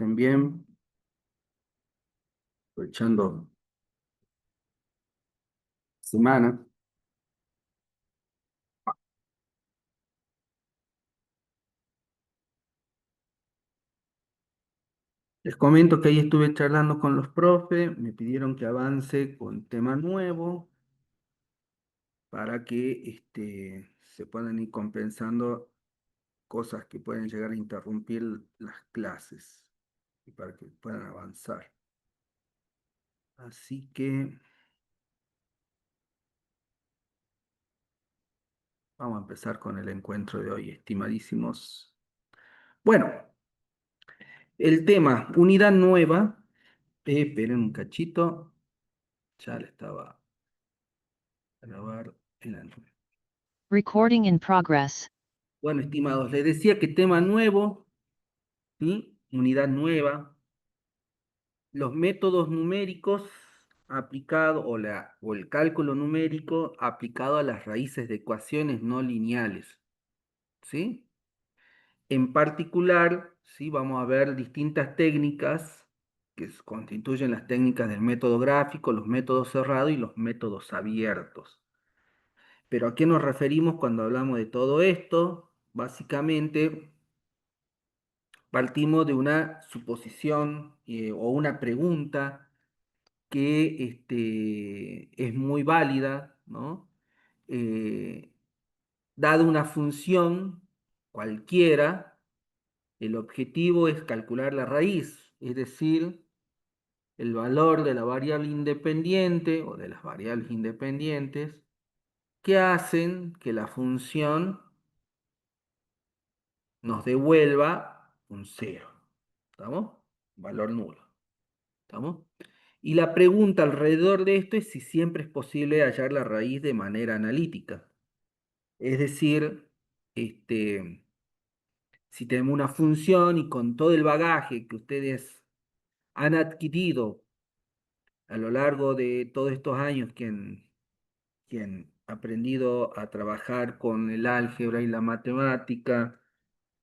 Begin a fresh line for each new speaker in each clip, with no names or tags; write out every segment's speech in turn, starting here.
estén bien, aprovechando semana. Les comento que ahí estuve charlando con los profes, me pidieron que avance con tema nuevo para que se puedan ir compensando cosas que pueden llegar a interrumpir las clases y para que puedan avanzar. Así que vamos a empezar con el encuentro de hoy, estimadísimos. Bueno, el tema, unidad nueva. Esperen un cachito, ya le estaba a grabar el anuncio.
Recording in progress.
Bueno, estimados, les decía que tema nuevo, ¿sí? Unidad nueva, los métodos numéricos aplicados o el cálculo numérico aplicado a las raíces de ecuaciones no lineales, ¿sí? En particular, ¿sí? Vamos a ver distintas técnicas que constituyen las técnicas del método gráfico, los métodos cerrados y los métodos abiertos. Pero ¿a qué nos referimos cuando hablamos de todo esto? Básicamente, partimos de una suposición o una pregunta que es muy válida, ¿no? Eh, Dada una función cualquiera, el objetivo es calcular la raíz, es decir, el valor de la variable independiente o de las variables independientes que hacen que la función nos devuelva un cero. ¿Estamos? Valor nulo. ¿Estamos? Y la pregunta alrededor de esto es si siempre es posible hallar la raíz de manera analítica. Es decir, si tenemos una función y con todo el bagaje que ustedes han adquirido a lo largo de todos estos años que han aprendido a trabajar con el álgebra y la matemática,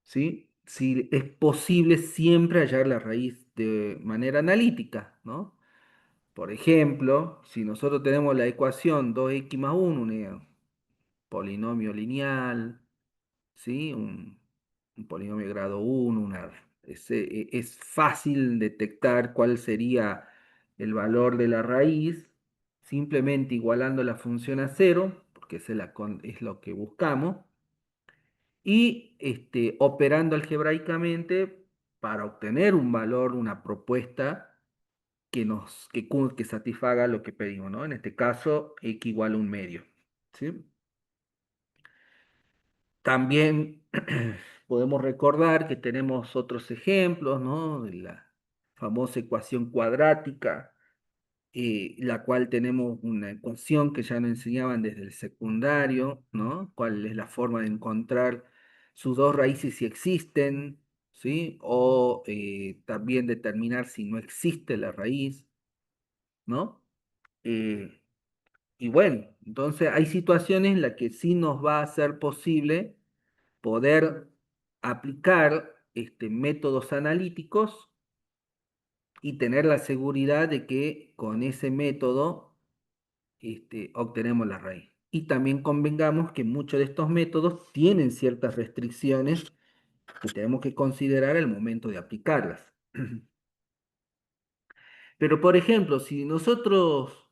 ¿sí? Si es posible siempre hallar la raíz de manera analítica, ¿no? Por ejemplo, si nosotros tenemos la ecuación 2x más 1, un polinomio lineal, ¿sí? Un polinomio de grado 1, es fácil detectar cuál sería el valor de la raíz, simplemente igualando la función a cero, porque es lo que buscamos, y operando algebraicamente para obtener un valor, una propuesta que satisfaga lo que pedimos, ¿no? En este caso, x igual a un medio, ¿sí? También podemos recordar que tenemos otros ejemplos, ¿no? De la famosa ecuación cuadrática, la cual tenemos una ecuación que ya nos enseñaban desde el secundario, ¿no? ¿Cuál es la forma de encontrar sus dos raíces si existen, ¿sí? O también determinar si no existe la raíz, ¿no? Eh, y bueno, entonces hay situaciones en las que sí nos va a ser posible poder aplicar métodos analíticos y tener la seguridad de que con ese método obtenemos la raíz. Y también convengamos que muchos de estos métodos tienen ciertas restricciones que tenemos que considerar al momento de aplicarlas. Pero, por ejemplo, si nosotros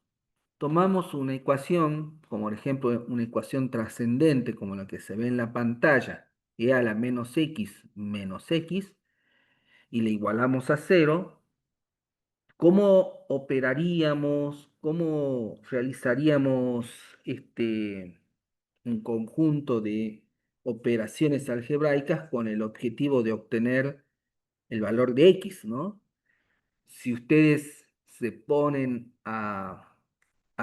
tomamos una ecuación, como por ejemplo una ecuación trascendente como la que se ve en la pantalla, e a la menos x, y le igualamos a cero, ¿cómo operaríamos, cómo realizaríamos un conjunto de operaciones algebraicas con el objetivo de obtener el valor de x, ¿no? Si ustedes se ponen a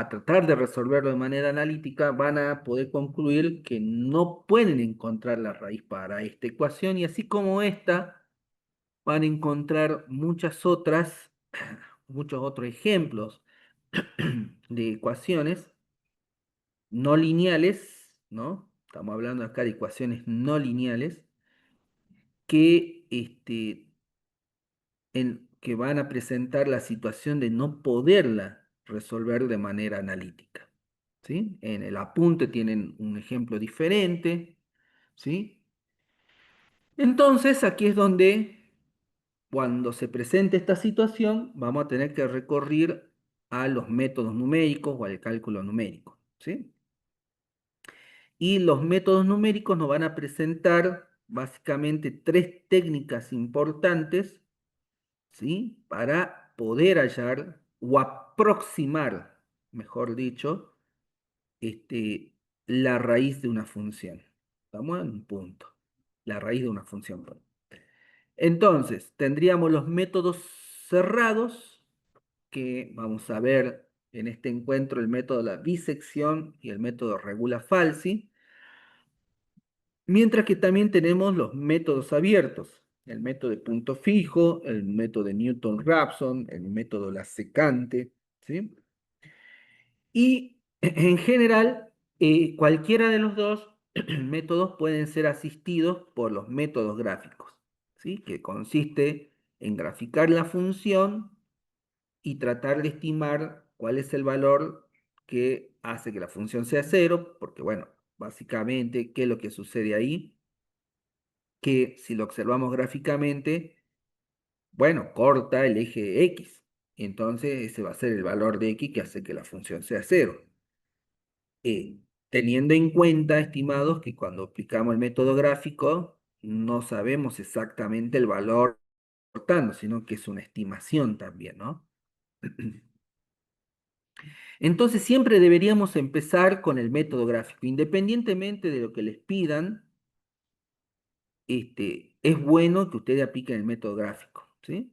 tratar de resolverlo de manera analítica, van a poder concluir que no pueden encontrar la raíz para esta ecuación y así como esta, van a encontrar muchos otros ejemplos de ecuaciones no lineales, ¿no? Estamos hablando acá de ecuaciones no lineales que que van a presentar la situación de no poderla resolver de manera analítica. ¿Sí? En el apunte tienen un ejemplo diferente. ¿Sí? Entonces, aquí es donde, cuando se presente esta situación, vamos a tener que recurrir a los métodos numéricos o al cálculo numérico. ¿Sí? Y los métodos numéricos nos van a presentar básicamente tres técnicas importantes, ¿sí? Para poder hallar o aproximar, mejor dicho, la raíz de una función. Estamos en un punto. La raíz de una función. Entonces, tendríamos los métodos cerrados, que vamos a ver en este encuentro el método de la bisección y el método regula falsi. Mientras que también tenemos los métodos abiertos, el método de punto fijo, el método de Newton-Raphson, el método la secante, ¿sí? Y en general, cualquiera de los dos métodos pueden ser asistidos por los métodos gráficos, ¿sí? Que consiste en graficar la función y tratar de estimar cuál es el valor que hace que la función sea cero, porque bueno, básicamente, ¿qué es lo que sucede ahí? Que si lo observamos gráficamente, bueno, corta el eje X. Entonces ese va a ser el valor de X que hace que la función sea cero. Teniendo en cuenta, estimados, que cuando aplicamos el método gráfico, no sabemos exactamente el valor cortando, sino que es una estimación también, ¿no? Entonces siempre deberíamos empezar con el método gráfico, independientemente de lo que les pidan. Es bueno que ustedes apliquen el método gráfico, ¿sí?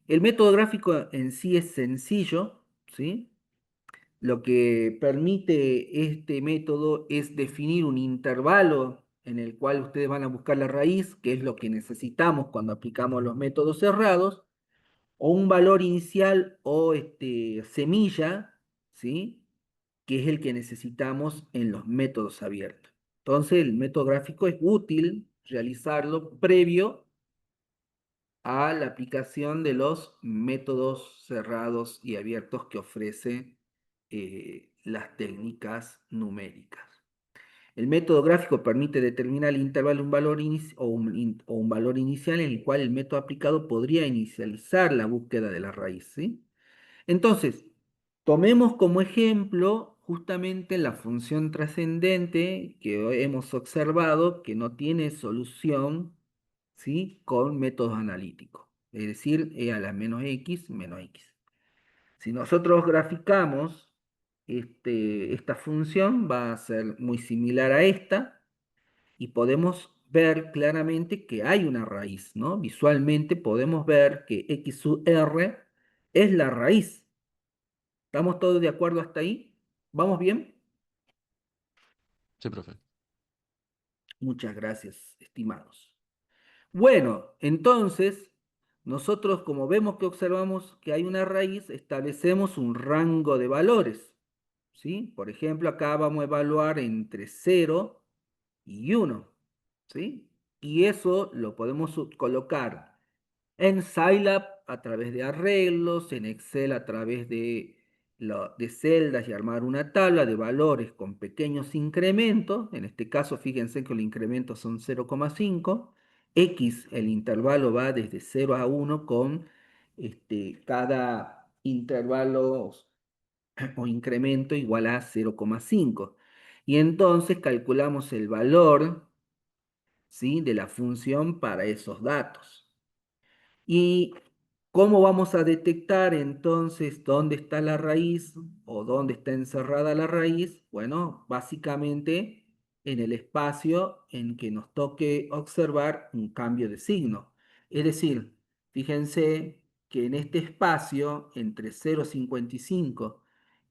El método gráfico en sí es sencillo, ¿sí? Lo que permite este método es definir un intervalo en el cual ustedes van a buscar la raíz, que es lo que necesitamos cuando aplicamos los métodos cerrados, o un valor inicial o semilla, ¿sí? Que es el que necesitamos en los métodos abiertos. Entonces, el método gráfico es útil realizarlo previo a la aplicación de los métodos cerrados y abiertos que ofrece las técnicas numéricas. El método gráfico permite determinar el intervalo un valor o un valor inicial en el cual el método aplicado podría inicializar la búsqueda de la raíz, ¿sí? Entonces, tomemos como ejemplo justamente la función trascendente que hemos observado que no tiene solución, ¿sí? Con métodos analíticos, es decir, e a la menos x menos x. Si nosotros graficamos esta función, va a ser muy similar a esta y podemos ver claramente que hay una raíz, ¿no? Visualmente podemos ver que x sub r es la raíz. ¿Estamos todos de acuerdo hasta ahí? ¿Vamos bien?
Sí, profe.
Muchas gracias, estimados. Bueno, entonces, nosotros como vemos que observamos que hay una raíz, establecemos un rango de valores, ¿sí? Por ejemplo, acá vamos a evaluar entre 0 y 1, ¿sí? Y eso lo podemos colocar en Scilab a través de arreglos, en Excel a través de celdas y armar una tabla de valores con pequeños incrementos. En este caso, fíjense que los incrementos son 0,5. X, el intervalo va desde 0 a 1 con cada intervalo o incremento igual a 0,5. Y entonces calculamos el valor, ¿sí? De la función para esos datos. ¿Y cómo vamos a detectar entonces dónde está la raíz o dónde está encerrada la raíz? Bueno, básicamente en el espacio en que nos toque observar un cambio de signo. Es decir, fíjense que en este espacio entre 0,55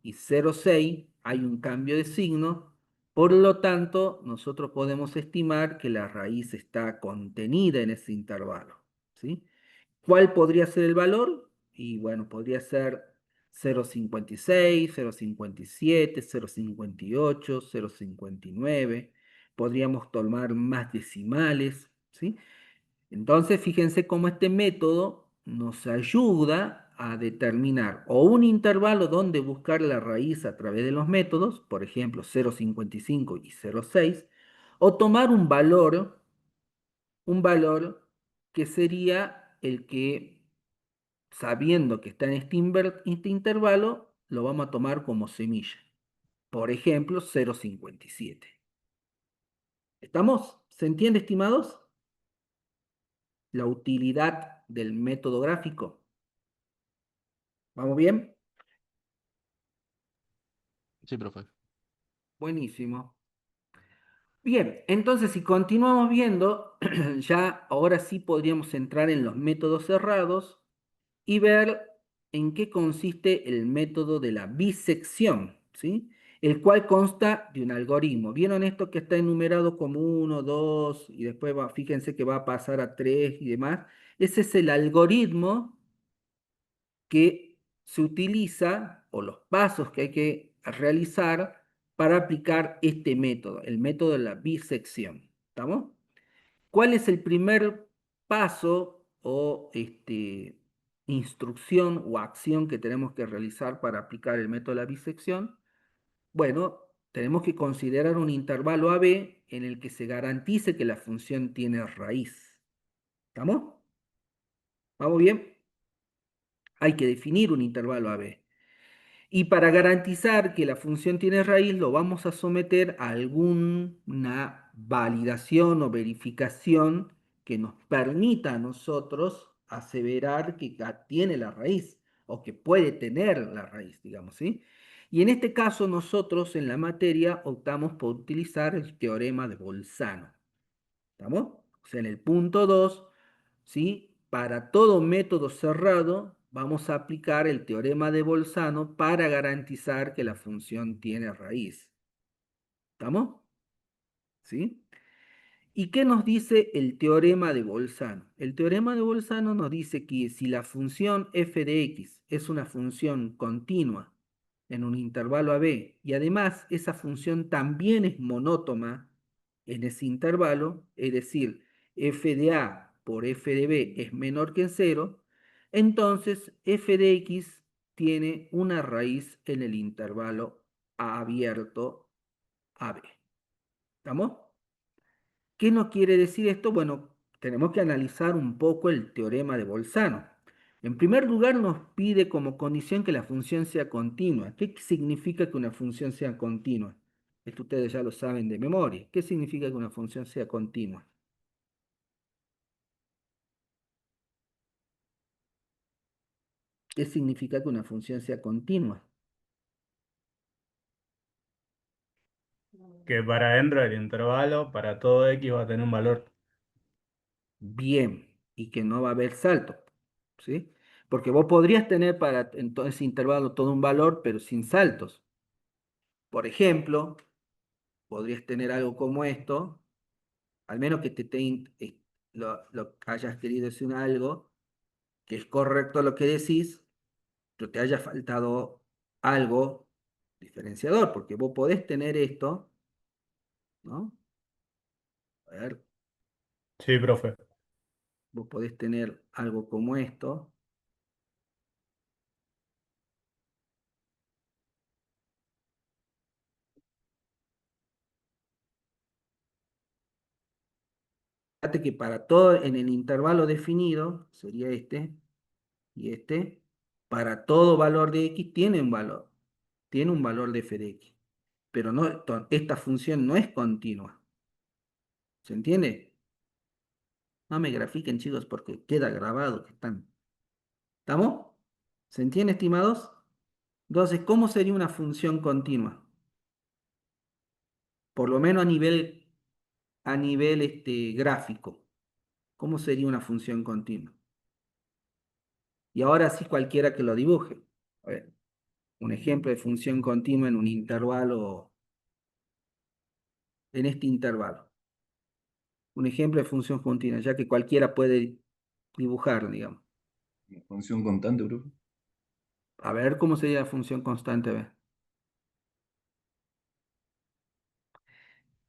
y 0,6 hay un cambio de signo. Por lo tanto, nosotros podemos estimar que la raíz está contenida en ese intervalo, ¿sí? ¿Cuál podría ser el valor? Y bueno, podría ser 0,56, 0,57, 0,58, 0,59. Podríamos tomar más decimales, ¿sí? Entonces, fíjense cómo este método nos ayuda a determinar o un intervalo donde buscar la raíz a través de los métodos, por ejemplo 0,55 y 0,6, o tomar un valor que sería el que, sabiendo que está en este intervalo, lo vamos a tomar como semilla. Por ejemplo, 0,57. ¿Estamos? ¿Se entiende, estimados? La utilidad del método gráfico. ¿Vamos bien?
Sí, profe.
Buenísimo. Bien, entonces si continuamos viendo, ya ahora sí podríamos entrar en los métodos cerrados y ver en qué consiste el método de la bisección, ¿sí? El cual consta de un algoritmo. ¿Vieron esto que está enumerado como uno, 2 y después fíjense que va a pasar a 3 y demás? Ese es el algoritmo que se utiliza o los pasos que hay que realizar para aplicar este método, el método de la bisección. ¿Estamos? ¿Cuál es el primer paso o instrucción o acción que tenemos que realizar para aplicar el método de la bisección? Bueno, tenemos que considerar un intervalo AB en el que se garantice que la función tiene raíz. ¿Estamos? ¿Vamos bien? Hay que definir un intervalo AB. Y para garantizar que la función tiene raíz, lo vamos a someter a alguna validación o verificación que nos permita a nosotros aseverar que tiene la raíz o que puede tener la raíz, digamos, ¿sí? Y en este caso nosotros en la materia optamos por utilizar el teorema de Bolzano. ¿Estamos? O sea, en el punto 2, ¿sí? Para todo método cerrado, vamos a aplicar el teorema de Bolzano para garantizar que la función tiene raíz. ¿Estamos? ¿Sí? ¿Y qué nos dice el teorema de Bolzano? El teorema de Bolzano nos dice que si la función f de x es una función continua en un intervalo AB y además esa función también es monótona en ese intervalo, es decir, f de a por f de b es menor que cero, entonces f de x tiene una raíz en el intervalo abierto AB. ¿Estamos? ¿Qué nos quiere decir esto? Bueno, tenemos que analizar un poco el teorema de Bolzano. En primer lugar, nos pide como condición que la función sea continua. ¿Qué significa que una función sea continua? Esto ustedes ya lo saben de memoria. ¿Qué significa que una función sea continua? ¿Qué significa que una función sea continua?
Que para dentro del intervalo, para todo X va a tener un valor.
Bien, y que no va a haber salto, ¿sí? Porque vos podrías tener para en todo ese intervalo todo un valor, pero sin saltos. Por ejemplo, podrías tener algo como esto, al menos que lo hayas querido decir algo, que es correcto lo que decís, pero te haya faltado algo diferenciador, porque vos podés tener esto, ¿no? A ver,
Sí, profe.
vos podés tener algo como esto, fíjate que para todo en el intervalo definido, sería este y este, para todo valor de x tiene un valor de f de x, pero no, esta función no es continua, ¿se entiende? No me grafiquen, chicos, porque queda grabado que están. ¿Estamos? ¿Se entiende, estimados? Entonces, ¿cómo sería una función continua? Por lo menos a nivel gráfico. ¿Cómo sería una función continua? Y ahora sí cualquiera que lo dibuje. A ver, un ejemplo de función continua en un intervalo, en este intervalo. Un ejemplo de función continua, ya que cualquiera puede dibujar, digamos.
Función constante, profe.
A ver cómo sería la función constante. A ver.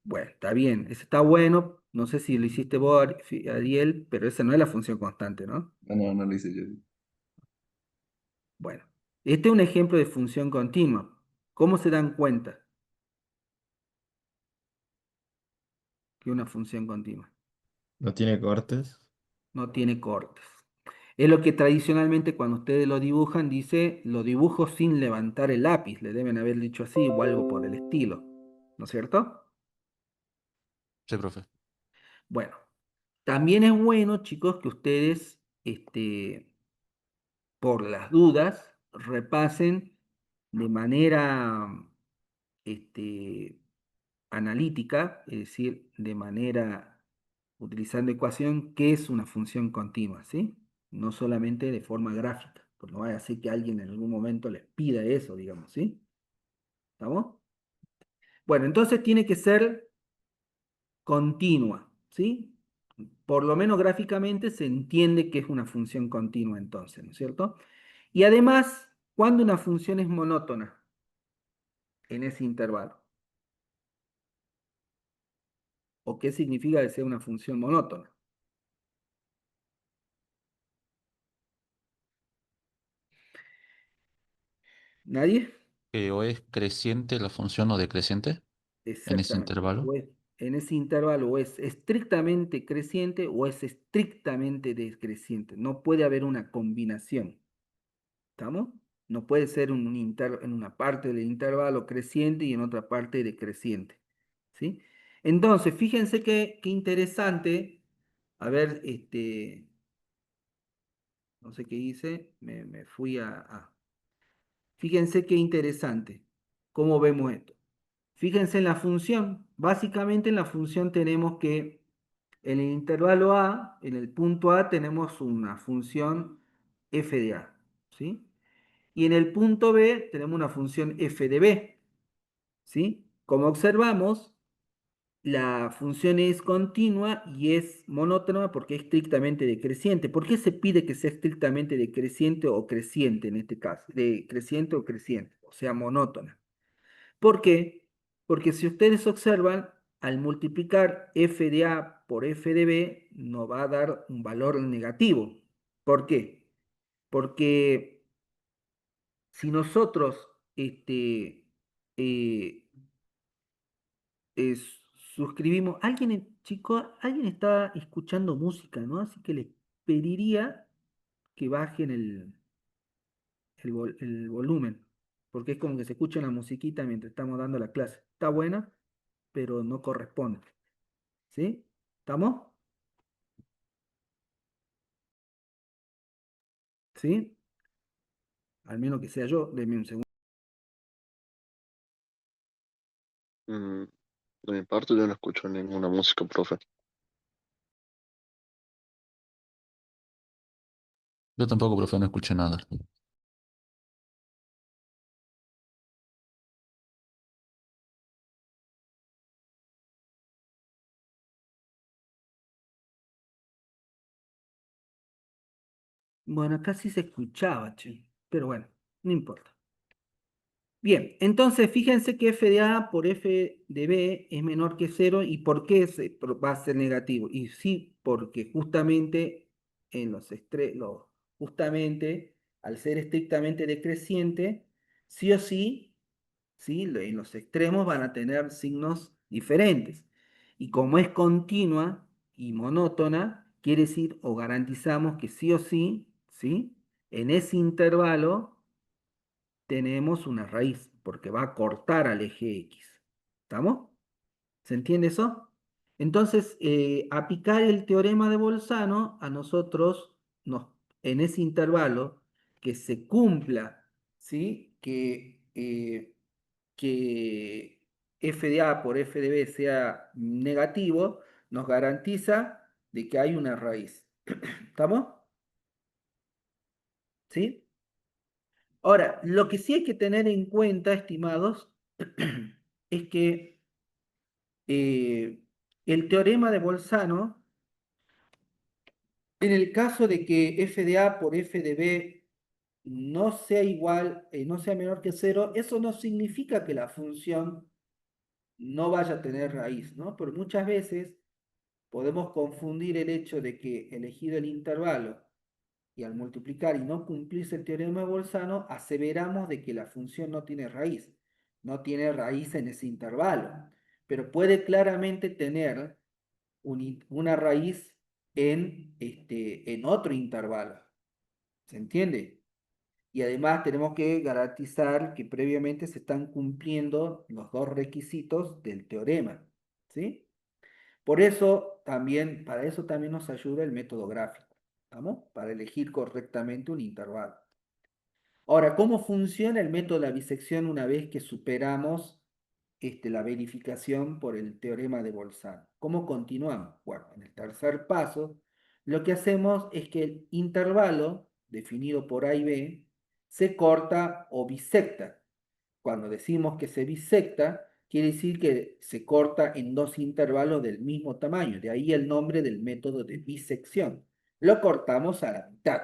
Bueno, está bien, eso está bueno, No sé si lo hiciste vos, Ariel, pero esa no es la función constante, ¿no?
No lo hice yo.
Bueno, este es un ejemplo de función continua. ¿Cómo se dan cuenta que una función continua
No tiene cortes.
no tiene cortes? Es lo que tradicionalmente cuando ustedes lo dibujan, dice, lo dibujo sin levantar el lápiz. Le deben haber dicho así o algo por el estilo. ¿No es cierto?
Sí, profe.
Bueno, también es bueno, chicos, que ustedes, por las dudas, repasen de manera, este, analítica, es decir, de manera utilizando ecuación, qué es una función continua, ¿sí? No solamente de forma gráfica, pues no vaya a ser que alguien en algún momento les pida eso, digamos, ¿sí? ¿Estamos? Bueno, entonces tiene que ser continua, ¿sí? Por lo menos gráficamente se entiende que es una función continua entonces, ¿no es cierto? Y además, cuando una función es monótona en ese intervalo, ¿o qué significa que sea una función monótona? ¿Nadie?
Que o es creciente la función o decreciente en ese
Exactamente.
intervalo.
O es, en ese intervalo o es estrictamente creciente o es estrictamente decreciente. No puede haber una combinación. ¿Estamos? No puede ser en una parte del intervalo creciente y en otra parte decreciente. ¿Sí? Entonces, fíjense qué interesante. A ver, no sé qué hice, me fui Fíjense qué interesante. ¿Cómo vemos esto? Fíjense en la función. Básicamente en la función tenemos que en el intervalo A, en el punto A, tenemos una función f de A. ¿Sí? Y en el punto B tenemos una función f de B. ¿Sí? Como observamos, la función es continua y es monótona porque es estrictamente decreciente. ¿Por qué se pide que sea estrictamente decreciente o creciente en este caso? Decreciente o creciente, o sea, monótona. ¿Por qué? Porque si ustedes observan, al multiplicar f de A por f de B, nos va a dar un valor negativo. ¿Por qué? Porque si nosotros eh, suscribimos, chicos, alguien está escuchando música, ¿no? Así que les pediría que bajen el volumen, porque es como que se escucha la musiquita mientras estamos dando la clase. Está buena, pero no corresponde. ¿Sí? ¿Estamos? ¿Sí? Al menos que sea yo, denme un segundo.
Mm, de mi parte yo no escucho ninguna música, profe.
Yo tampoco, profe, no escuché nada.
Bueno, acá sí se escuchaba, che, pero bueno, no importa. Bien, entonces fíjense que f de A por f de B es menor que cero. ¿Y por qué va a ser negativo? Y sí, porque justamente justamente al ser estrictamente decreciente, sí o sí, ¿sí? En los extremos van a tener signos diferentes. Y como es continua y monótona, quiere decir o garantizamos que sí o sí, ¿sí? En ese intervalo tenemos una raíz, porque va a cortar al eje X. ¿Estamos? ¿Se entiende eso? Entonces, aplicar el teorema de Bolzano a nosotros, en ese intervalo, que se cumpla, ¿sí? Que f de A por f de B sea negativo, nos garantiza de que hay una raíz. ¿Estamos? ¿Sí? Ahora, lo que sí hay que tener en cuenta, estimados, es que el teorema de Bolzano, en el caso de que f de A por f de B no sea igual, no sea menor que cero, eso no significa que la función no vaya a tener raíz, ¿no? Pero muchas veces podemos confundir el hecho de que elegido el intervalo y al multiplicar y no cumplirse el teorema de Bolzano, aseveramos de que la función no tiene raíz. No tiene raíz en ese intervalo, pero puede claramente tener una raíz en otro intervalo. ¿Se entiende? Y además tenemos que garantizar que previamente se están cumpliendo los dos requisitos del teorema. ¿Sí? Por eso también, para eso también nos ayuda el método gráfico. ¿Estamos? Para elegir correctamente un intervalo. Ahora, ¿cómo funciona el método de la bisección una vez que superamos la verificación por el teorema de Bolzano? ¿Cómo continuamos? Bueno, en el tercer paso, lo que hacemos es que el intervalo definido por A y B se corta o bisecta. Cuando decimos que se bisecta, quiere decir que se corta en dos intervalos del mismo tamaño. De ahí el nombre del método de bisección. Lo cortamos a la mitad.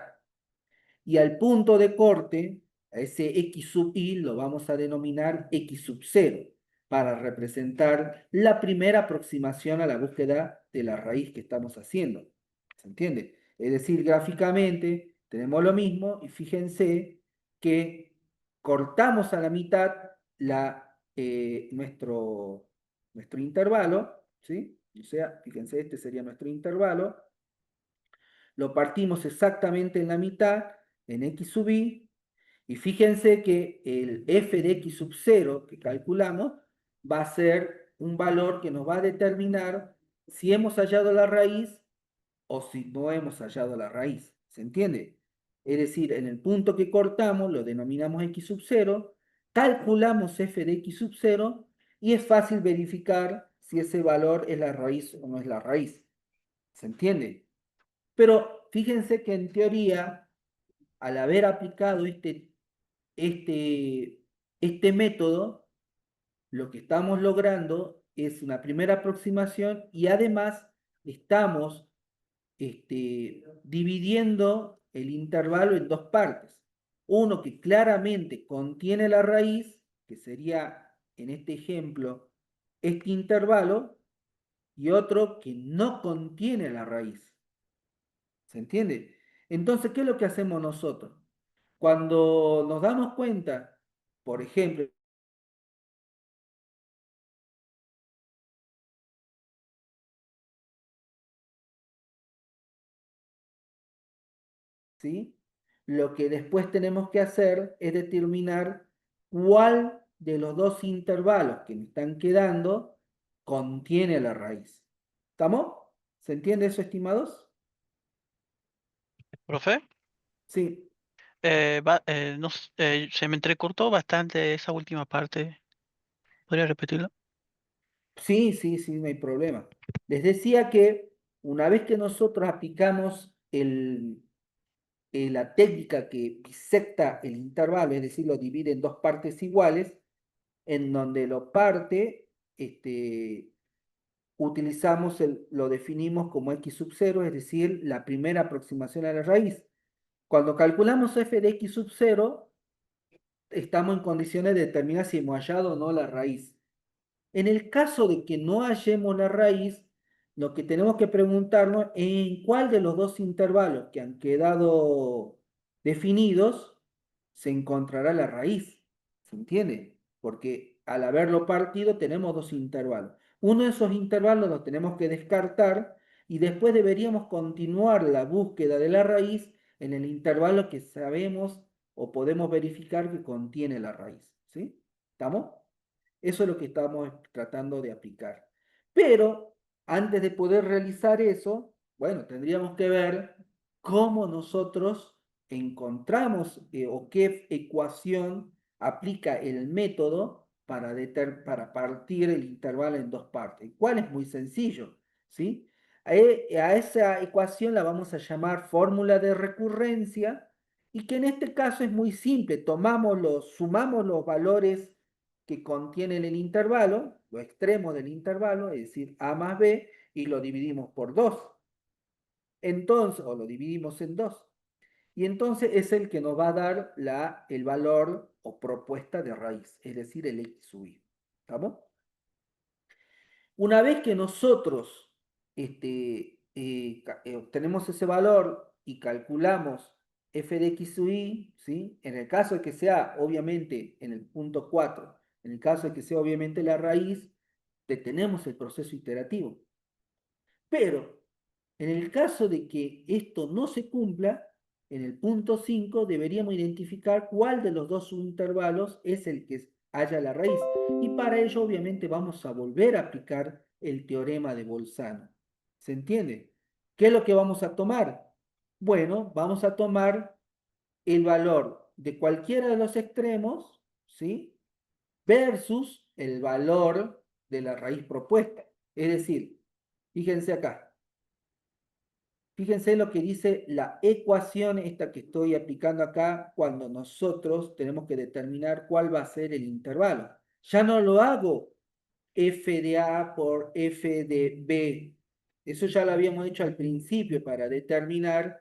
Y al punto de corte, a ese x sub i lo vamos a denominar x sub 0 para representar la primera aproximación a la búsqueda de la raíz que estamos haciendo. ¿Se entiende? Es decir, gráficamente tenemos lo mismo y fíjense que cortamos a la mitad nuestro intervalo, ¿sí? O sea, fíjense, este sería nuestro intervalo. Lo partimos exactamente en la mitad, en x sub i, y fíjense que el f de x sub 0 que calculamos va a ser un valor que nos va a determinar si hemos hallado la raíz o si no hemos hallado la raíz. ¿Se entiende? Es decir, en el punto que cortamos lo denominamos x sub 0, calculamos f de x sub 0 y es fácil verificar si ese valor es la raíz o no es la raíz. ¿Se entiende? Pero fíjense que en teoría, al haber aplicado este, este método, lo que estamos logrando es una primera aproximación y además estamos dividiendo el intervalo en dos partes. Uno que claramente contiene la raíz, que sería en este ejemplo este intervalo, y otro que no contiene la raíz. ¿Se entiende? Entonces, ¿qué es lo que hacemos nosotros? Cuando nos damos cuenta, por ejemplo, ¿sí? Lo que después tenemos que hacer es determinar cuál de los dos intervalos que me están quedando contiene la raíz. ¿Estamos? ¿Se entiende eso, estimados?
Profe,
Sí,
se me entrecortó bastante esa última parte. ¿Podría repetirlo?
sí, no hay problema. Les decía que una vez que nosotros aplicamos la técnica que bisecta el intervalo, es decir, lo divide en dos partes iguales, en donde lo parte, utilizamos lo definimos como x sub 0, es decir, la primera aproximación a la raíz. Cuando calculamos f de x sub 0, estamos en condiciones de determinar si hemos hallado o no la raíz. En el caso de que no hallemos la raíz, lo que tenemos que preguntarnos es en cuál de los dos intervalos que han quedado definidos se encontrará la raíz. ¿Se entiende? Porque al haberlo partido tenemos dos intervalos. Uno de esos intervalos los tenemos que descartar y después deberíamos continuar la búsqueda de la raíz en el intervalo que sabemos o podemos verificar que contiene la raíz. ¿Sí? ¿Estamos? Eso es lo que estamos tratando de aplicar. Pero antes de poder realizar eso, bueno, tendríamos que ver cómo nosotros encontramos o qué ecuación aplica el método para partir el intervalo en dos partes. ¿Cuál es muy sencillo? ¿Sí? A esa ecuación la vamos a llamar fórmula de recurrencia y que en este caso es muy simple. Sumamos los valores que contienen el intervalo, los extremos del intervalo, es decir, a más b, y lo dividimos por 2. Entonces, o lo dividimos en 2. Y entonces es el que nos va a dar el valor o propuesta de raíz, es decir, el x sub i. ¿Estamos? Una vez que nosotros obtenemos ese valor y calculamos f de x sub y, ¿sí? En el caso de que sea, obviamente, en el punto 4, en el caso de que sea, obviamente, la raíz, detenemos el proceso iterativo. Pero, en el caso de que esto no se cumpla, en el punto 5 deberíamos identificar cuál de los dos subintervalos es el que haya la raíz. Y para ello, obviamente, vamos a volver a aplicar el teorema de Bolzano. ¿Se entiende? ¿Qué es lo que vamos a tomar? Bueno, vamos a tomar el valor de cualquiera de los extremos, ¿sí? Versus el valor de la raíz propuesta. Es decir, fíjense acá. Fíjense lo que dice la ecuación esta que estoy aplicando acá cuando nosotros tenemos que determinar cuál va a ser el intervalo. Ya no lo hago f de A por f de B. Eso ya lo habíamos hecho al principio para determinar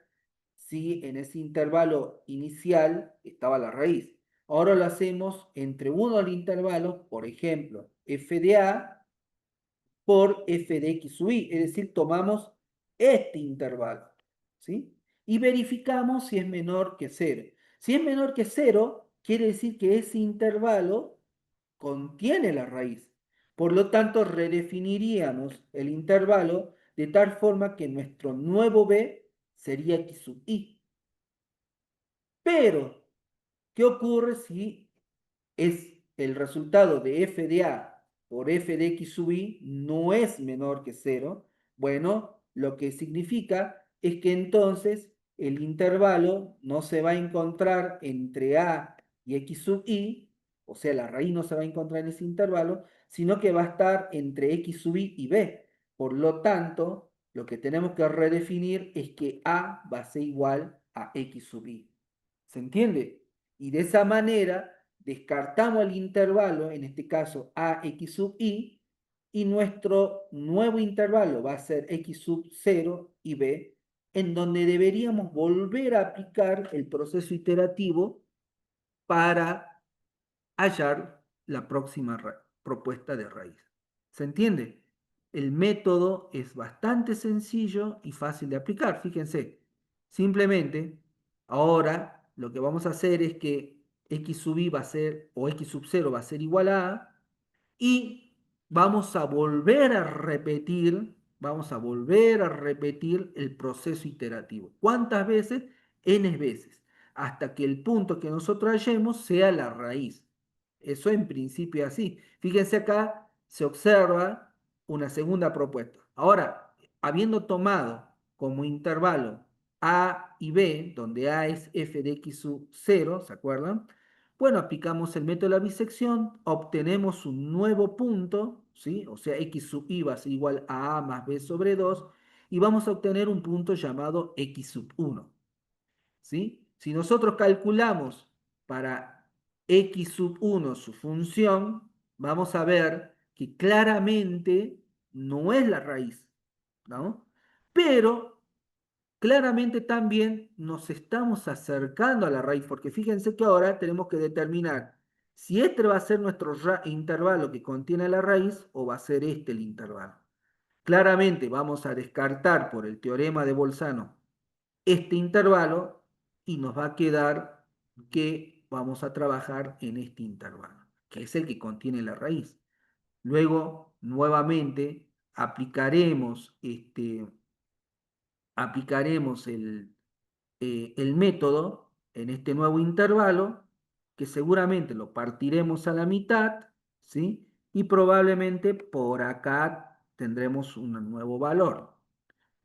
si en ese intervalo inicial estaba la raíz. Ahora lo hacemos entre uno del intervalo, por ejemplo, f de A por f de x sub y, es decir, tomamos este intervalo, ¿sí? Y verificamos si es menor que 0. Si es menor que 0, quiere decir que ese intervalo contiene la raíz. Por lo tanto, redefiniríamos el intervalo de tal forma que nuestro nuevo b sería x sub i. Pero, ¿qué ocurre si es el resultado de f de a por f de x sub i no es menor que 0? Bueno, lo que significa es que entonces el intervalo no se va a encontrar entre a y x sub i, o sea, la raíz no se va a encontrar en ese intervalo, sino que va a estar entre x sub i y b. Por lo tanto, lo que tenemos que redefinir es que a va a ser igual a x sub i. ¿Se entiende? Y de esa manera descartamos el intervalo, en este caso ax sub i, y nuestro nuevo intervalo va a ser x sub 0 y b, en donde deberíamos volver a aplicar el proceso iterativo para hallar la próxima propuesta de raíz. ¿Se entiende? El método es bastante sencillo y fácil de aplicar. Fíjense, simplemente ahora lo que vamos a hacer es que x sub i va a ser, o x sub 0 va a ser igual a y vamos a volver a repetir el proceso iterativo. ¿Cuántas veces? N veces, hasta que el punto que nosotros hallemos sea la raíz. Eso en principio es así. Fíjense acá, se observa una segunda propuesta. Ahora, habiendo tomado como intervalo A y B, donde A es f de x sub 0, ¿se acuerdan? Bueno, aplicamos el método de la bisección, obtenemos un nuevo punto, ¿sí? O sea, x sub i va a ser igual a más b sobre 2, y vamos a obtener un punto llamado x sub 1, ¿sí? Si nosotros calculamos para x sub 1 su función, vamos a ver que claramente no es la raíz, ¿no? Pero claramente también nos estamos acercando a la raíz, porque fíjense que ahora tenemos que determinar si este va a ser nuestro intervalo que contiene la raíz o va a ser este el intervalo. Claramente vamos a descartar por el teorema de Bolzano este intervalo y nos va a quedar que vamos a trabajar en este intervalo, que es el que contiene la raíz. Luego, nuevamente, aplicaremos el método en este nuevo intervalo, que seguramente lo partiremos a la mitad, ¿sí? Y probablemente por acá tendremos un nuevo valor.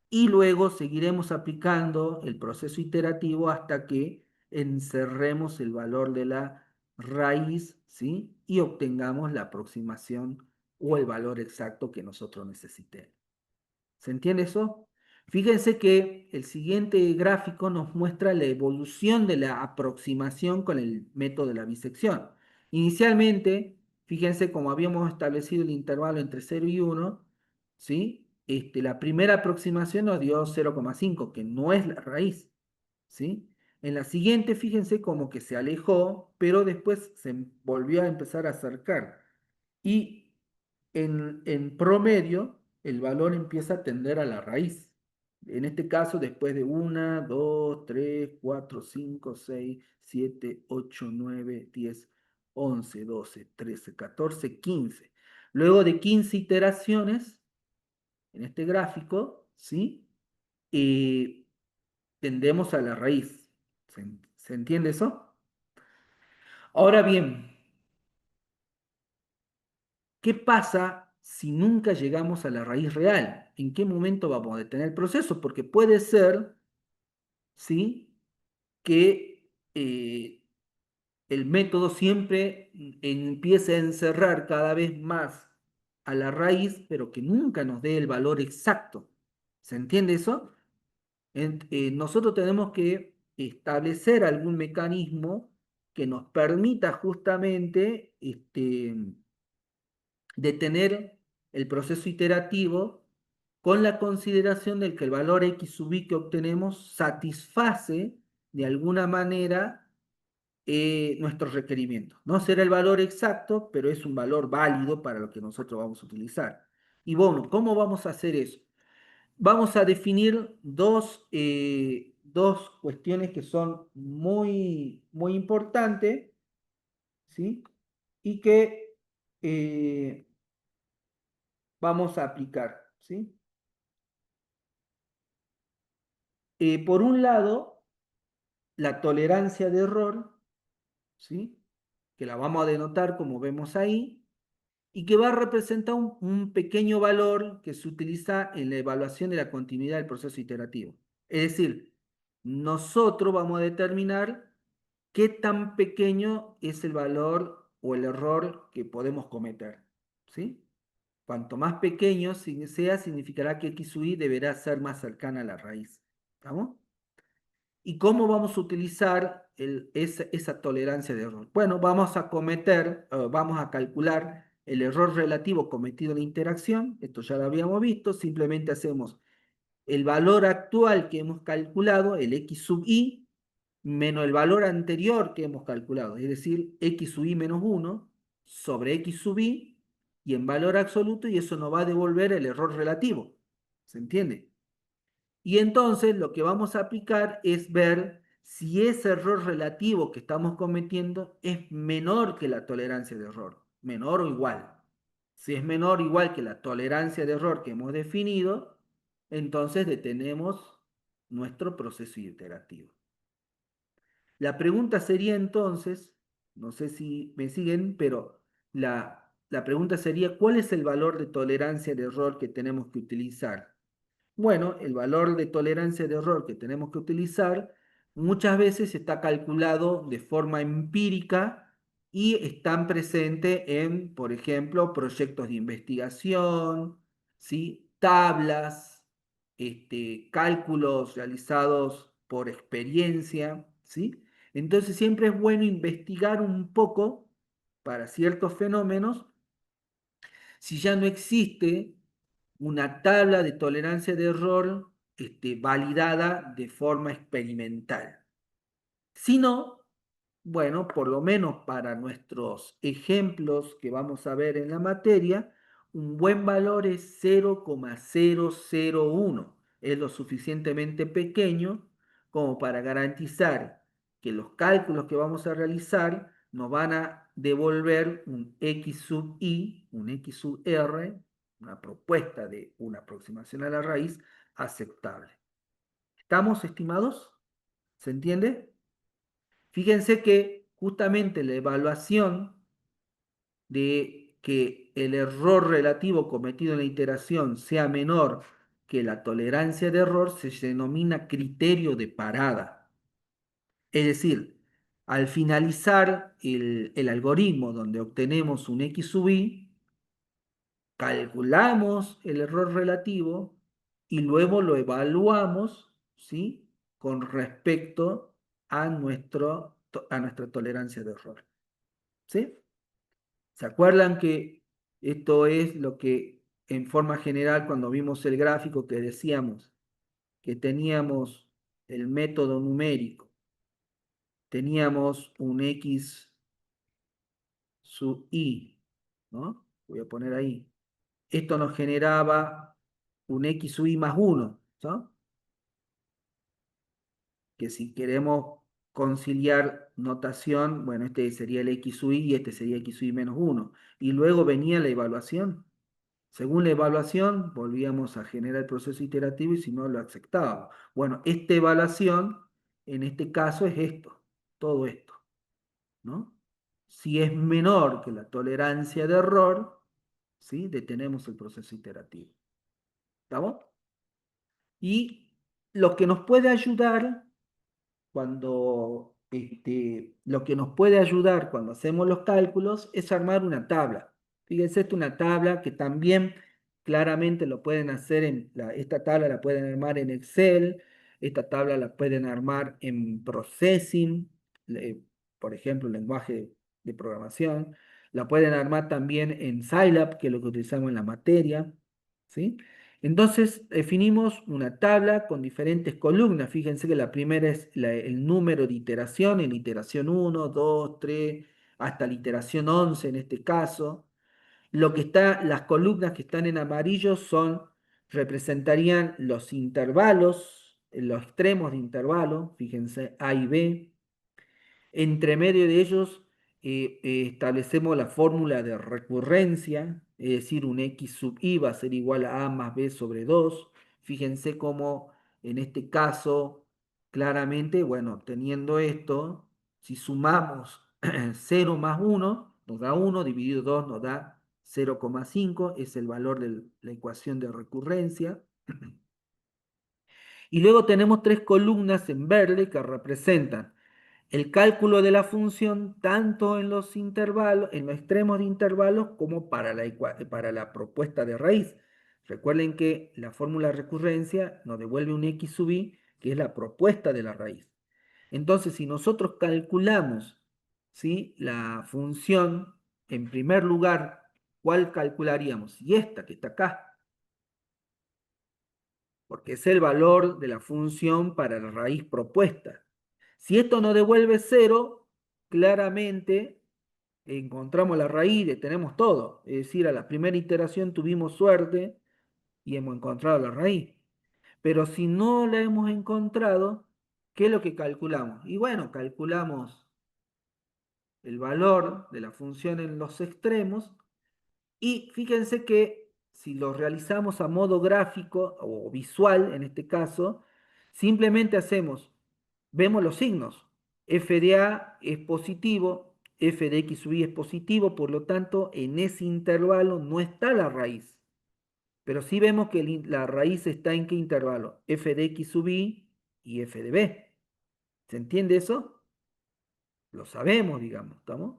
Y luego seguiremos aplicando el proceso iterativo hasta que encerremos el valor de la raíz, ¿sí? Y obtengamos la aproximación o el valor exacto que nosotros necesitemos. ¿Se entiende eso? Fíjense que el siguiente gráfico nos muestra la evolución de la aproximación con el método de la bisección. Inicialmente, fíjense como habíamos establecido el intervalo entre 0 y 1, ¿sí? La primera aproximación nos dio 0,5, que no es la raíz, ¿sí? En la siguiente, fíjense como que se alejó, pero después se volvió a empezar a acercar. Y en promedio, el valor empieza a tender a la raíz. En este caso, después de 1, 2, 3, 4, 5, 6, 7, 8, 9, 10, 11, 12, 13, 14, 15. Luego de 15 iteraciones, en este gráfico, ¿sí? Tendemos a la raíz. ¿Se entiende eso? Ahora bien, ¿qué pasa si nunca llegamos a la raíz real? ¿En qué momento vamos a detener el proceso? Porque puede ser, ¿sí?, que el método siempre empiece a encerrar cada vez más a la raíz, pero que nunca nos dé el valor exacto. ¿Se entiende eso? Nosotros tenemos que establecer algún mecanismo que nos permita justamente detener el proceso iterativo con la consideración de que el valor x sub i que obtenemos satisface de alguna manera nuestros requerimientos. No será el valor exacto, pero es un valor válido para lo que nosotros vamos a utilizar. Y bueno, ¿cómo vamos a hacer eso? Vamos a definir dos cuestiones que son muy importantes, ¿sí? Y que vamos a aplicar, ¿sí? Por un lado, la tolerancia de error, ¿sí?, que la vamos a denotar como vemos ahí, y que va a representar un pequeño valor que se utiliza en la evaluación de la continuidad del proceso iterativo. Es decir, nosotros vamos a determinar qué tan pequeño es el valor o el error que podemos cometer, ¿sí? Cuanto más pequeño sea, significará que x sub i deberá ser más cercana a la raíz. ¿Estamos? ¿Y cómo vamos a utilizar esa tolerancia de error? Bueno, vamos a calcular el error relativo cometido en la interacción. Esto ya lo habíamos visto. Simplemente hacemos el valor actual que hemos calculado, el x sub i, menos el valor anterior que hemos calculado, es decir, x sub i menos 1 sobre x sub i, y en valor absoluto, y eso nos va a devolver el error relativo. ¿Se entiende? Y entonces lo que vamos a aplicar es ver si ese error relativo que estamos cometiendo es menor que la tolerancia de error, menor o igual. Si es menor o igual que la tolerancia de error que hemos definido, entonces detenemos nuestro proceso iterativo. La pregunta sería entonces, no sé si me siguen, pero la pregunta sería, ¿cuál es el valor de tolerancia de error que tenemos que utilizar? Bueno, el valor de tolerancia de error que tenemos que utilizar muchas veces está calculado de forma empírica y están presentes en, por ejemplo, proyectos de investigación, ¿sí?, tablas, cálculos realizados por experiencia, ¿sí? Entonces siempre es bueno investigar un poco para ciertos fenómenos si ya no existe una tabla de tolerancia de error validada de forma experimental. Si no, bueno, por lo menos para nuestros ejemplos que vamos a ver en la materia, un buen valor es 0,001. Es lo suficientemente pequeño como para garantizar que los cálculos que vamos a realizar nos van a devolver un x sub i, un x sub r, una propuesta de una aproximación a la raíz aceptable. ¿Estamos, estimados? ¿Se entiende? Fíjense que justamente la evaluación de que el error relativo cometido en la iteración sea menor que la tolerancia de error se denomina criterio de parada. Es decir, al finalizar el algoritmo donde obtenemos un x sub i, calculamos el error relativo y luego lo evaluamos, ¿sí?, con respecto a nuestra tolerancia de error. ¿Sí? ¿Se acuerdan que esto es lo que en forma general cuando vimos el gráfico que decíamos que teníamos el método numérico, teníamos un x sub i, ¿no? Voy a poner ahí. Esto nos generaba un x sub i más 1, ¿no? Que si queremos conciliar notación, bueno, este sería el x sub i y este sería x sub i menos 1. Y luego venía la evaluación. Según la evaluación, volvíamos a generar el proceso iterativo y si no, lo aceptábamos. Bueno, esta evaluación, en este caso, es esto, todo esto, ¿no? Si es menor que la tolerancia de error, ¿sí? Detenemos el proceso iterativo. ¿Estamos? Y lo que nos puede ayudar lo que nos puede ayudar cuando hacemos los cálculos es armar una tabla. Fíjense, esta es una tabla que también claramente lo pueden hacer esta tabla la pueden armar en Excel, esta tabla la pueden armar en Processing, por ejemplo, lenguaje de programación, la pueden armar también en Scilab, que es lo que utilizamos en la materia, ¿sí? Entonces definimos una tabla con diferentes columnas. Fíjense que la primera es el número de iteración, en iteración 1, 2, 3, hasta la iteración 11 en este caso. Las columnas que están en amarillo representarían los intervalos, los extremos de intervalo, fíjense, A y B. Entre medio de ellos establecemos la fórmula de recurrencia, es decir, un x sub i va a ser igual a a más b sobre 2. Fíjense cómo en este caso, claramente, bueno, teniendo esto, si sumamos 0 más 1, nos da 1, dividido 2 nos da 0,5, es el valor de la ecuación de recurrencia. Y luego tenemos tres columnas en verde que representan el cálculo de la función tanto en los intervalos, en los extremos de intervalos, como para la propuesta de raíz. Recuerden que la fórmula de recurrencia nos devuelve un x sub i, que es la propuesta de la raíz. Entonces, si nosotros calculamos, ¿sí?, la función, en primer lugar, ¿cuál calcularíamos? Y esta que está acá, porque es el valor de la función para la raíz propuesta. Si esto nos devuelve 0, claramente encontramos la raíz, tenemos todo. Es decir, a la primera iteración tuvimos suerte y hemos encontrado la raíz. Pero si no la hemos encontrado, ¿qué es lo que calculamos? Y bueno, calculamos el valor de la función en los extremos y fíjense que si lo realizamos a modo gráfico o visual, en este caso, simplemente vemos los signos. F de A es positivo, F de X sub I es positivo, por lo tanto, en ese intervalo no está la raíz. Pero sí vemos que la raíz está en qué intervalo, F de X sub I y F de B. ¿Se entiende eso? Lo sabemos, digamos, ¿estamos?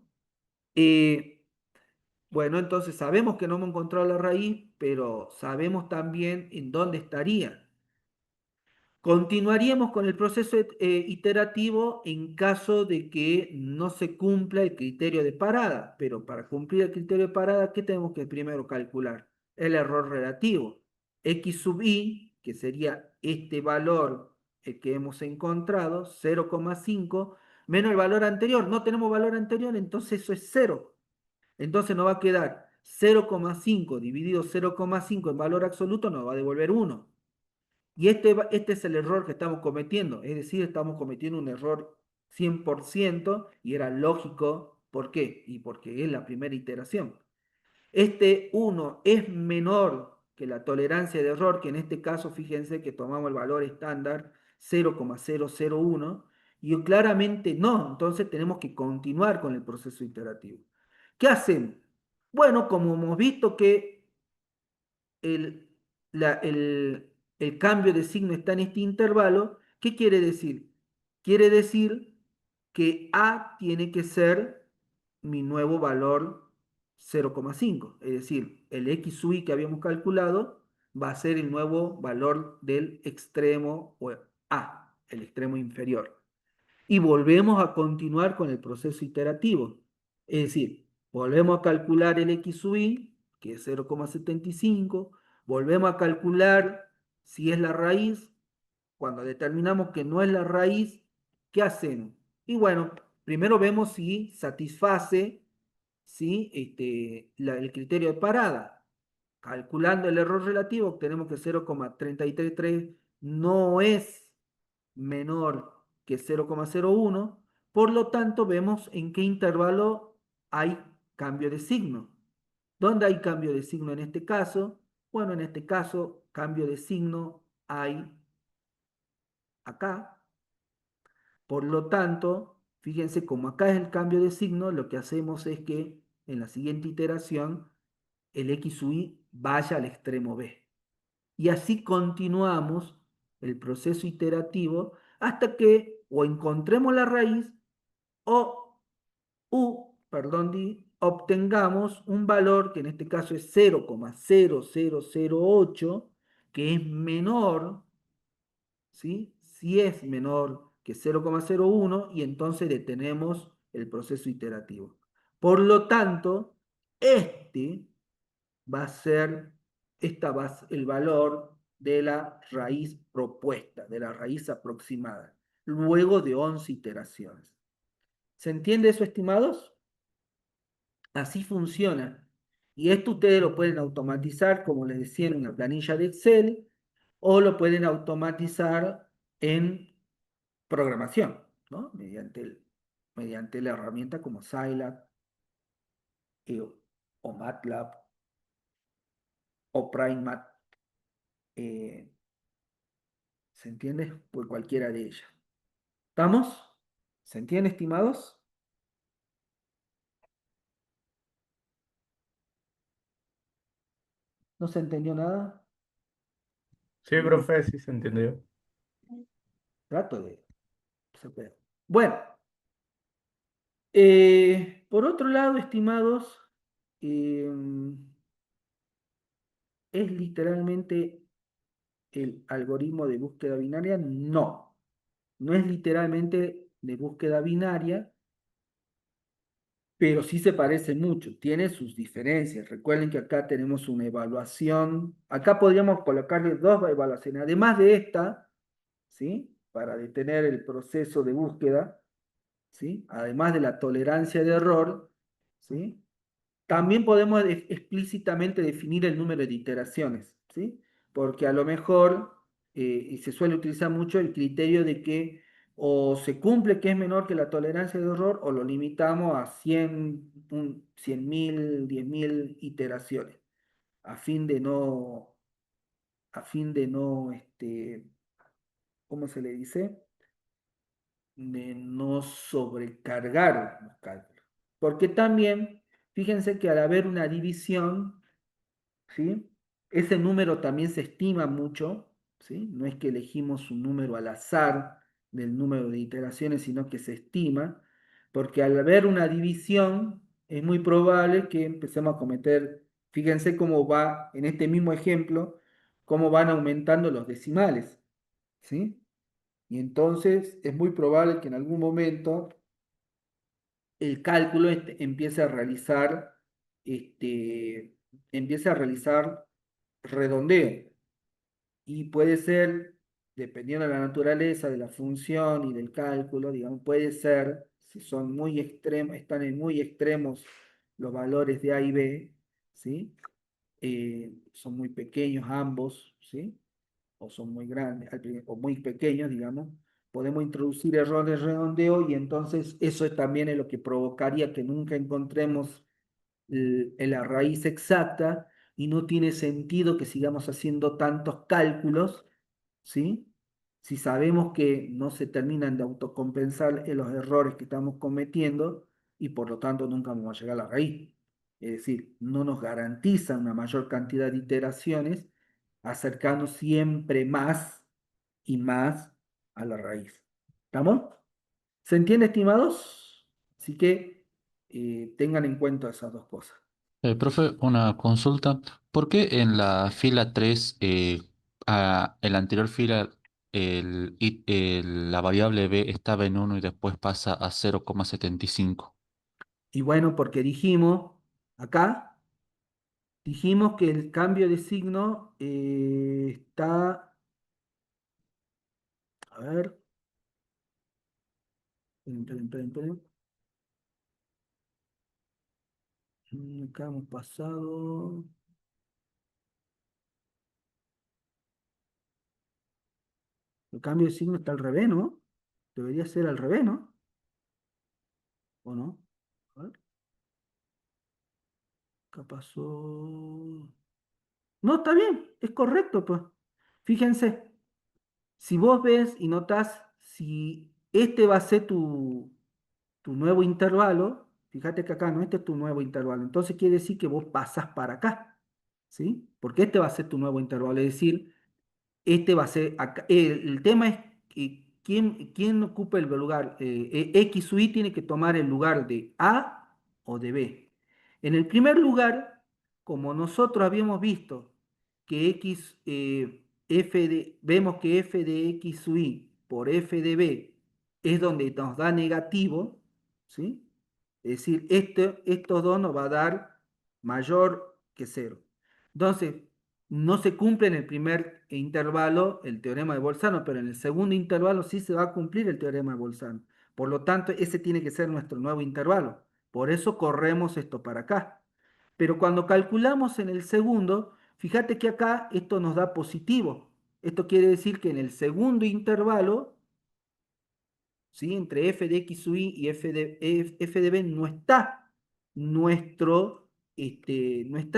Bueno, entonces sabemos que no hemos encontrado la raíz, pero sabemos también en dónde estaría. Continuaríamos con el proceso iterativo en caso de que no se cumpla el criterio de parada, pero para cumplir el criterio de parada, ¿qué tenemos que primero calcular? El error relativo. X sub i, que sería este valor que hemos encontrado, 0,5, menos el valor anterior. No tenemos valor anterior, entonces eso es 0. Entonces nos va a quedar 0,5 dividido 0,5 en valor absoluto, nos va a devolver 1. Y este es el error que estamos cometiendo, es decir, estamos cometiendo un error 100% y era lógico. ¿Por qué? Y porque es la primera iteración. Este 1 es menor que la tolerancia de error, que en este caso, fíjense que tomamos el valor estándar 0,001, y claramente no, entonces tenemos que continuar con el proceso iterativo. ¿Qué hacemos? Bueno, como hemos visto que el, el cambio de signo está en este intervalo, ¿qué quiere decir? Quiere decir que A tiene que ser mi nuevo valor 0,5. Es decir, el x sub i que habíamos calculado va a ser el nuevo valor del extremo A, el extremo inferior. Y volvemos a continuar con el proceso iterativo. Es decir, volvemos a calcular el x sub i, que es 0,75, volvemos a calcular si es la raíz. Cuando determinamos que no es la raíz, ¿qué hacemos? Y bueno, primero vemos si satisface, ¿sí?, el criterio de parada. Calculando el error relativo, obtenemos que 0,333 no es menor que 0,01. Por lo tanto, vemos en qué intervalo hay cambio de signo. ¿Dónde hay cambio de signo en este caso? Bueno, en este caso, cambio de signo hay acá. Por lo tanto, fíjense, como acá es el cambio de signo, lo que hacemos es que en la siguiente iteración el x sub i vaya al extremo b. Y así continuamos el proceso iterativo hasta que o encontremos la raíz o obtengamos un valor que en este caso es 0,0008, que es menor, ¿sí? Si es menor que 0,01 y entonces detenemos el proceso iterativo. Por lo tanto, este va a ser, esta va a ser el valor de la raíz propuesta, de la raíz aproximada, luego de 11 iteraciones. ¿Se entiende eso, estimados? Así funciona. Y esto ustedes lo pueden automatizar, como les decía, en una planilla de Excel, o lo pueden automatizar en programación, ¿no? Mediante la herramienta como Scilab, eh, o MATLAB, o PrimeMath, eh, ¿se entiende? Por cualquiera de ellas. ¿Estamos? ¿Se entiende, estimados? ¿No se entendió nada?
Sí, profe, sí se entendió.
Trato de... se puede. Bueno, por otro lado, estimados, eh, ¿es literalmente el algoritmo de búsqueda binaria? No, no es literalmente de búsqueda binaria, pero sí se parece mucho, tiene sus diferencias. Recuerden que acá tenemos una evaluación, acá podríamos colocarle dos evaluaciones, además de esta, ¿sí? Para detener el proceso de búsqueda, ¿sí? Además de la tolerancia de error, ¿sí? También podemos explícitamente definir el número de iteraciones, ¿sí? Porque a lo mejor, y se suele utilizar mucho el criterio de que o se cumple que es menor que la tolerancia de error o lo limitamos a 100.000, 10.000 iteraciones, a fin de no, ¿cómo se le dice? De no sobrecargar los cálculos. Porque también, fíjense que al haber una división, ¿sí? Ese número también se estima mucho, ¿sí? No es que elegimos un número al azar del número de iteraciones, sino que se estima, porque al haber una división es muy probable que empecemos a cometer, fíjense cómo va en este mismo ejemplo, cómo van aumentando los decimales, ¿sí? Y entonces es muy probable que en algún momento el cálculo empiece a realizar redondeo. Y puede ser, dependiendo de la naturaleza de la función y del cálculo, digamos, puede ser, si son muy extremos, están en muy extremos los valores de A y B, ¿sí? Son muy pequeños ambos, ¿sí? O son muy grandes, o muy pequeños, digamos, podemos introducir errores de redondeo y entonces eso también es lo que provocaría que nunca encontremos la raíz exacta y no tiene sentido que sigamos haciendo tantos cálculos, ¿sí? Si sabemos que no se terminan de autocompensar los errores que estamos cometiendo y por lo tanto nunca vamos a llegar a la raíz. Es decir, no nos garantiza una mayor cantidad de iteraciones, acercando siempre más y más a la raíz. ¿Estamos? ¿Se entiende, estimados? Así que tengan en cuenta esas dos cosas.
Profe, una consulta. ¿Por qué en la fila 3, en la anterior fila, la variable b estaba en uno y después pasa a 0,75?
Y bueno, porque dijimos que el cambio de signo está, a ver, esperen. Acá hemos pasado. El cambio de signo está al revés, ¿no? Debería ser al revés, ¿no? ¿O no? A ver, ¿qué pasó? No, está bien, es correcto, pues. Fíjense, si vos ves y notás, si este va a ser tu nuevo intervalo, fíjate que acá no, este es tu nuevo intervalo, entonces quiere decir que vos pasás para acá, ¿sí? Porque este va a ser tu nuevo intervalo, es decir, este va a ser, acá, el tema es quién ocupa el lugar. X o Y tiene que tomar el lugar de A o de B. En el primer lugar, como nosotros habíamos visto que vemos que f de X o Y por f de B es donde nos da negativo, ¿sí? Es decir, estos dos nos va a dar mayor que cero. Entonces, no se cumple en el primer intervalo el teorema de Bolzano, pero en el segundo intervalo sí se va a cumplir el teorema de Bolzano. Por lo tanto, ese tiene que ser nuestro nuevo intervalo. Por eso corremos esto para acá. Pero cuando calculamos en el segundo, fíjate que acá esto nos da positivo. Esto quiere decir que en el segundo intervalo, ¿sí? Entre f de x sub i y f de b no está no está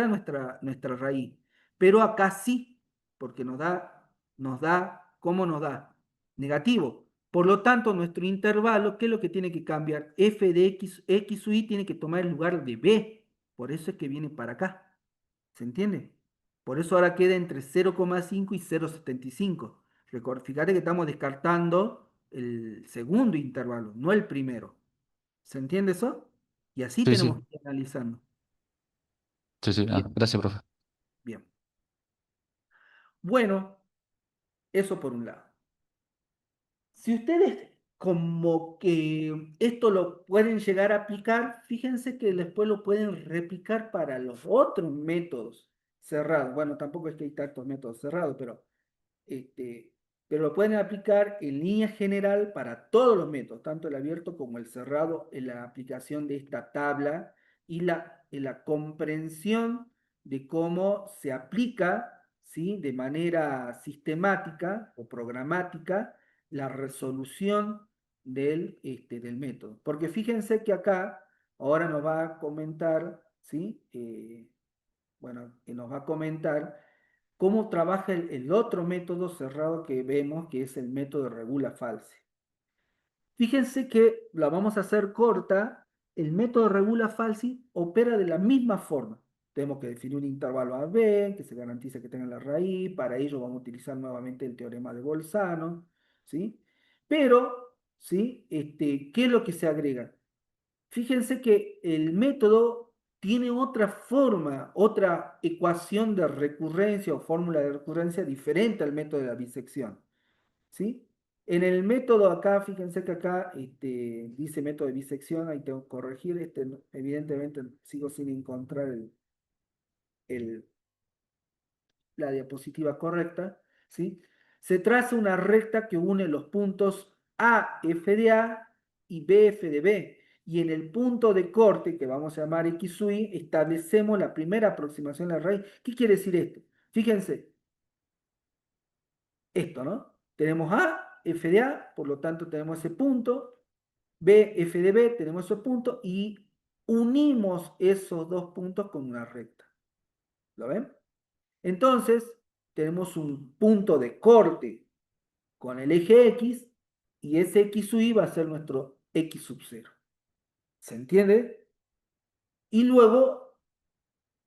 nuestra raíz. Pero acá sí, porque ¿cómo nos da? Negativo. Por lo tanto, nuestro intervalo, ¿qué es lo que tiene que cambiar? F de x sub i tiene que tomar el lugar de b. Por eso es que viene para acá. ¿Se entiende? Por eso ahora queda entre 0,5 y 0,75. Fíjate que estamos descartando el segundo intervalo, no el primero. ¿Se entiende eso? Y así
Sí,
tenemos
sí,
que ir analizando.
sí, sí.
Bien,
Gracias, profe.
bien. Bueno, eso por un lado. Si ustedes como que esto lo pueden llegar a aplicar, fíjense que después lo pueden replicar para los otros métodos cerrados. Bueno, tampoco es que hay tantos métodos cerrados, este, pero lo pueden aplicar en línea general para todos los métodos, tanto el abierto como el cerrado, en la aplicación de esta tabla y en la comprensión de cómo se aplica, ¿sí? De manera sistemática o programática la resolución del método. Porque fíjense que acá ahora nos va a comentar, ¿sí? Bueno, que nos va a comentar cómo trabaja el otro método cerrado que vemos, que es el método de regula false. Fíjense que la vamos a hacer corta. El método de regula falsi opera de la misma forma. Tenemos que definir un intervalo AB, que se garantiza que tenga la raíz. Para ello vamos a utilizar nuevamente el teorema de Bolzano, ¿sí? Pero, ¿sí? ¿Qué es lo que se agrega? Fíjense que el método tiene otra forma, otra ecuación de recurrencia o fórmula de recurrencia diferente al método de la bisección, ¿sí? En el método acá, fíjense que acá dice método de bisección, ahí tengo que corregir, evidentemente sigo sin encontrar el, la diapositiva correcta, ¿sí? Se traza una recta que une los puntos AF de A y BF de B. Y en el punto de corte, que vamos a llamar X sub i, establecemos la primera aproximación a la raíz. ¿Qué quiere decir esto? Fíjense, esto, ¿no? Tenemos A, F de A, por lo tanto tenemos ese punto, B, F de B, tenemos ese punto, y unimos esos dos puntos con una recta. ¿Lo ven? Entonces, tenemos un punto de corte con el eje X y ese X sub i va a ser nuestro X sub 0. ¿Se entiende? Y luego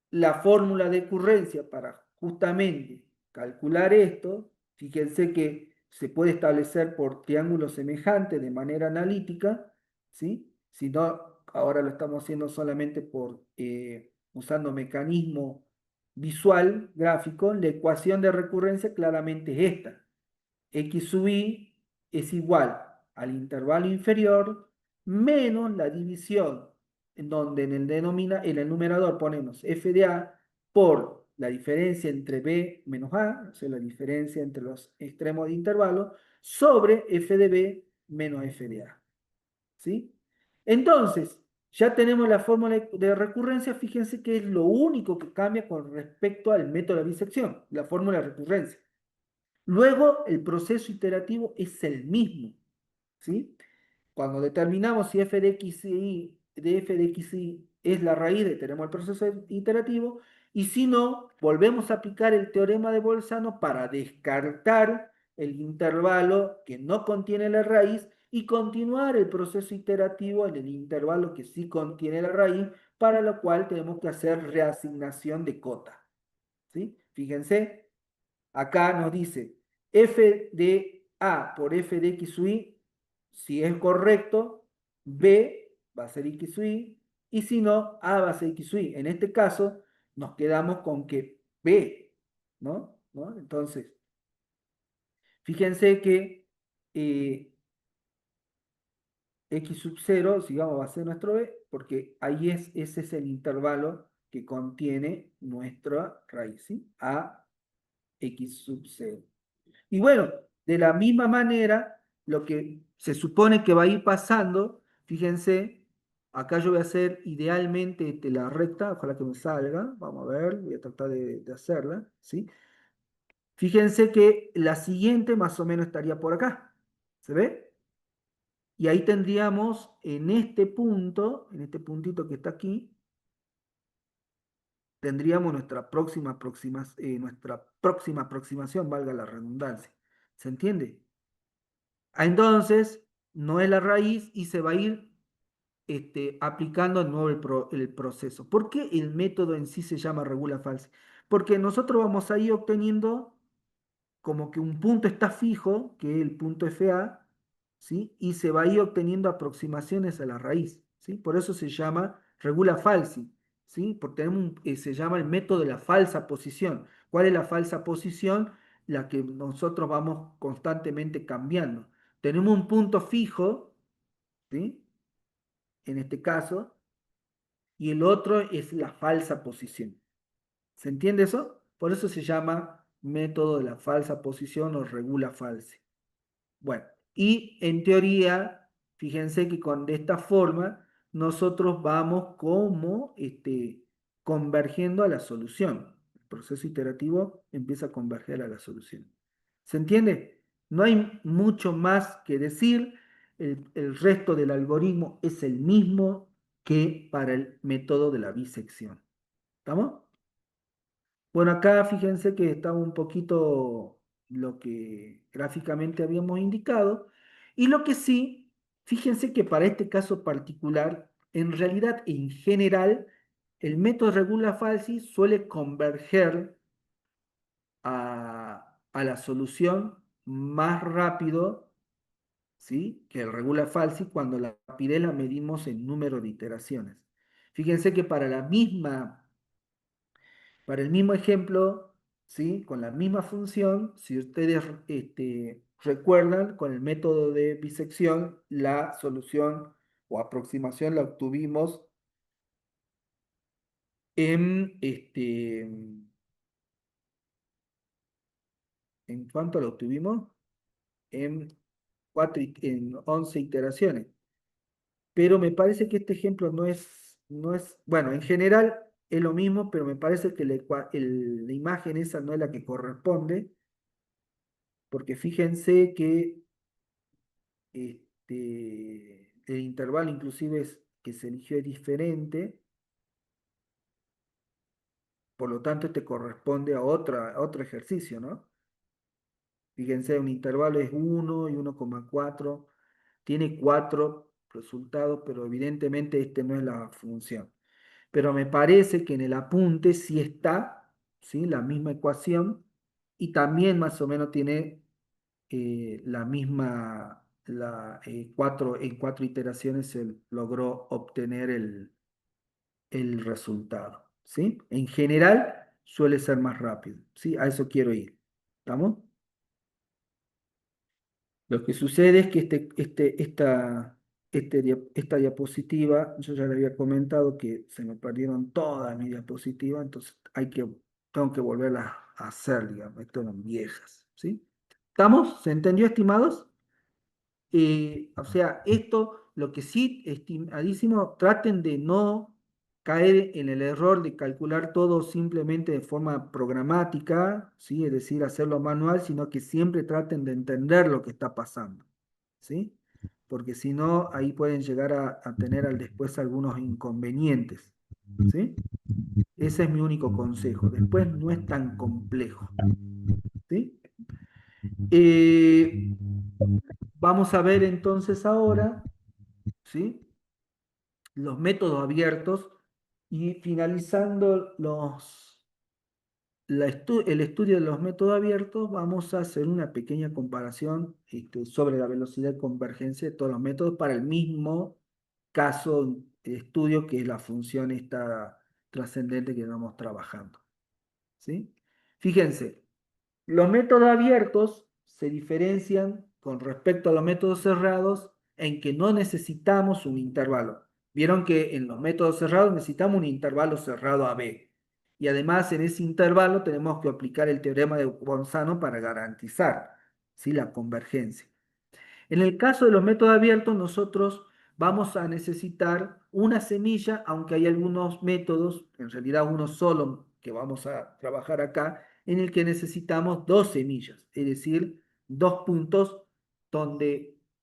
la fórmula de ocurrencia para justamente calcular esto, fíjense que se puede establecer por triángulos semejantes de manera analítica, ¿sí? Si no, ahora lo estamos haciendo solamente usando mecanismo visual, gráfico. La ecuación de recurrencia claramente es esta. X sub i es igual al intervalo inferior menos la división, en donde en el numerador ponemos f de a por la diferencia entre b menos a, o sea, la diferencia entre los extremos de intervalo, sobre f de b menos f de a. ¿Sí? Entonces, ya tenemos la fórmula de recurrencia. Fíjense que es lo único que cambia con respecto al método de bisección, la fórmula de recurrencia. Luego, el proceso iterativo es el mismo, ¿sí? Cuando determinamos si f de x y de f de x y es la raíz, tenemos el proceso iterativo, y si no, volvemos a aplicar el teorema de Bolzano para descartar el intervalo que no contiene la raíz y continuar el proceso iterativo en el intervalo que sí contiene la raíz, para lo cual tenemos que hacer reasignación de cota, ¿sí? Fíjense, acá nos dice f de a por f de x sub y, si es correcto, b va a ser x sub y si no, a va a ser x sub y. En este caso, nos quedamos con que b, ¿no? Entonces, fíjense que x sub 0, digamos, va a ser nuestro b, porque ahí ese es el intervalo que contiene nuestra raíz, ¿sí? A x sub 0. Y bueno, de la misma manera, lo que se supone que va a ir pasando, fíjense, acá yo voy a hacer idealmente la recta, ojalá que me salga, vamos a ver, voy a tratar de hacerla, ¿sí? Fíjense que la siguiente más o menos estaría por acá, ¿se ve? Y ahí tendríamos en este punto, en este puntito que está aquí, tendríamos nuestra próxima aproximación, valga la redundancia. ¿Se entiende? Entonces, no es la raíz y se va a ir aplicando de nuevo el proceso. ¿Por qué el método en sí se llama regula falsi? Porque nosotros vamos a ir obteniendo como que un punto está fijo, que es el punto FA, ¿sí? Y se va a ir obteniendo aproximaciones a la raíz, ¿sí? Por eso se llama regula falsi, ¿sí? Porque se llama el método de la falsa posición. ¿Cuál es la falsa posición? La que nosotros vamos constantemente cambiando. Tenemos un punto fijo, ¿sí? En este caso, y el otro es la falsa posición. ¿Se entiende eso? Por eso se llama método de la falsa posición o regula falsi. Bueno, y en teoría, fíjense que de esta forma nosotros vamos como convergiendo a la solución. El proceso iterativo empieza a converger a la solución. ¿Se entiende? No hay mucho más que decir. El resto del algoritmo es el mismo que para el método de la bisección. ¿Estamos? Bueno, acá fíjense que estaba un poquito lo que gráficamente habíamos indicado. Y lo que sí, fíjense que para este caso particular, en realidad, en general, el método regula falsi suele converger a la solución más rápido, ¿sí? Que el regula falsi cuando la rapidez la medimos en número de iteraciones. Fíjense que para el mismo ejemplo, ¿sí? Con la misma función, si ustedes recuerdan, con el método de bisección, la solución o aproximación la obtuvimos ¿en cuánto la obtuvimos? En, en 11 iteraciones. Pero me parece que este ejemplo no es, bueno, en general es lo mismo, pero me parece que la imagen esa no es la que corresponde, porque fíjense que el intervalo inclusive que se eligió es diferente, por lo tanto este corresponde a otro ejercicio, ¿no? Fíjense, un intervalo es 1 y 1,4, tiene 4 resultados, pero evidentemente este no es la función. Pero me parece que en el apunte sí está, ¿sí? La misma ecuación y también más o menos tiene la misma, en 4 iteraciones se logró obtener el resultado, ¿sí? En general suele ser más rápido, ¿sí? A eso quiero ir, ¿estamos? Lo que sucede es que esta diapositiva, yo ya le había comentado que se me perdieron todas mis diapositivas, entonces tengo que volverlas a hacer, digamos, estas eran viejas, ¿sí? ¿Estamos? ¿Se entendió, estimados? O sea, esto, lo que sí, estimadísimo, traten de no caer en el error de calcular todo simplemente de forma programática, ¿sí? Es decir, hacerlo manual, sino que siempre traten de entender lo que está pasando, ¿sí? Porque si no, ahí pueden llegar a tener después algunos inconvenientes, ¿sí? Ese es mi único consejo. Después no es tan complejo, ¿sí? Eh, Vamos a ver entonces ahora, ¿sí? Los métodos abiertos y finalizando el estudio de los métodos abiertos, vamos a hacer una pequeña comparación sobre la velocidad de convergencia de todos los métodos para el mismo caso de estudio que es la función esta trascendente que estamos trabajando, ¿sí? Fíjense, los métodos abiertos se diferencian con respecto a los métodos cerrados en que no necesitamos un intervalo. Vieron que en los métodos cerrados necesitamos un intervalo cerrado a B. Y además en ese intervalo tenemos que aplicar el teorema de Bolzano para garantizar, ¿sí?, la convergencia. En el caso de los métodos abiertos, nosotros vamos a necesitar una semilla, aunque hay algunos métodos, en realidad uno solo que vamos a trabajar acá, en el que necesitamos dos semillas, es decir, dos puntos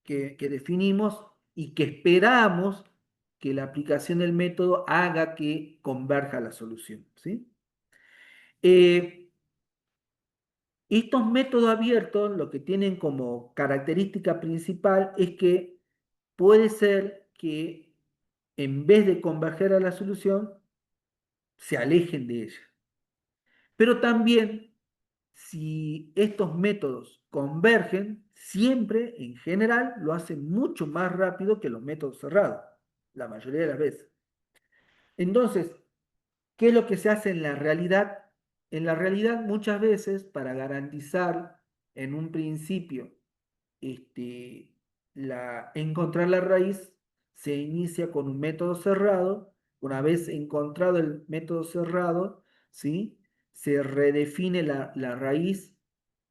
que definimos y que esperamos que la aplicación del método haga que converja la solución, ¿sí? Estos métodos abiertos lo que tienen como característica principal es que puede ser que en vez de converger a la solución, se alejen de ella. Pero también, si estos métodos convergen, siempre, en general, lo hacen mucho más rápido que los métodos cerrados, la mayoría de las veces. Entonces, ¿qué es lo que se hace en la realidad? En la realidad, muchas veces, para garantizar en un principio encontrar la raíz, se inicia con un método cerrado. Una vez encontrado el método cerrado, ¿sí?, se redefine la raíz,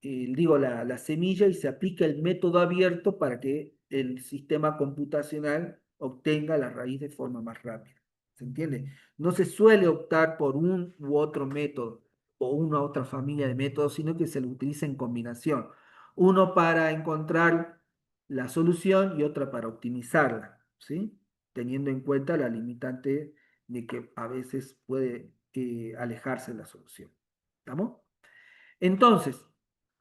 la semilla, y se aplica el método abierto para que el sistema computacional obtenga la raíz de forma más rápida. ¿Se entiende? No se suele optar por un u otro método o una u otra familia de métodos, sino que se lo utiliza en combinación. Uno para encontrar la solución y otra para optimizarla, ¿sí? Teniendo en cuenta la limitante de que a veces puede alejarse de la solución. ¿Estamos? Entonces,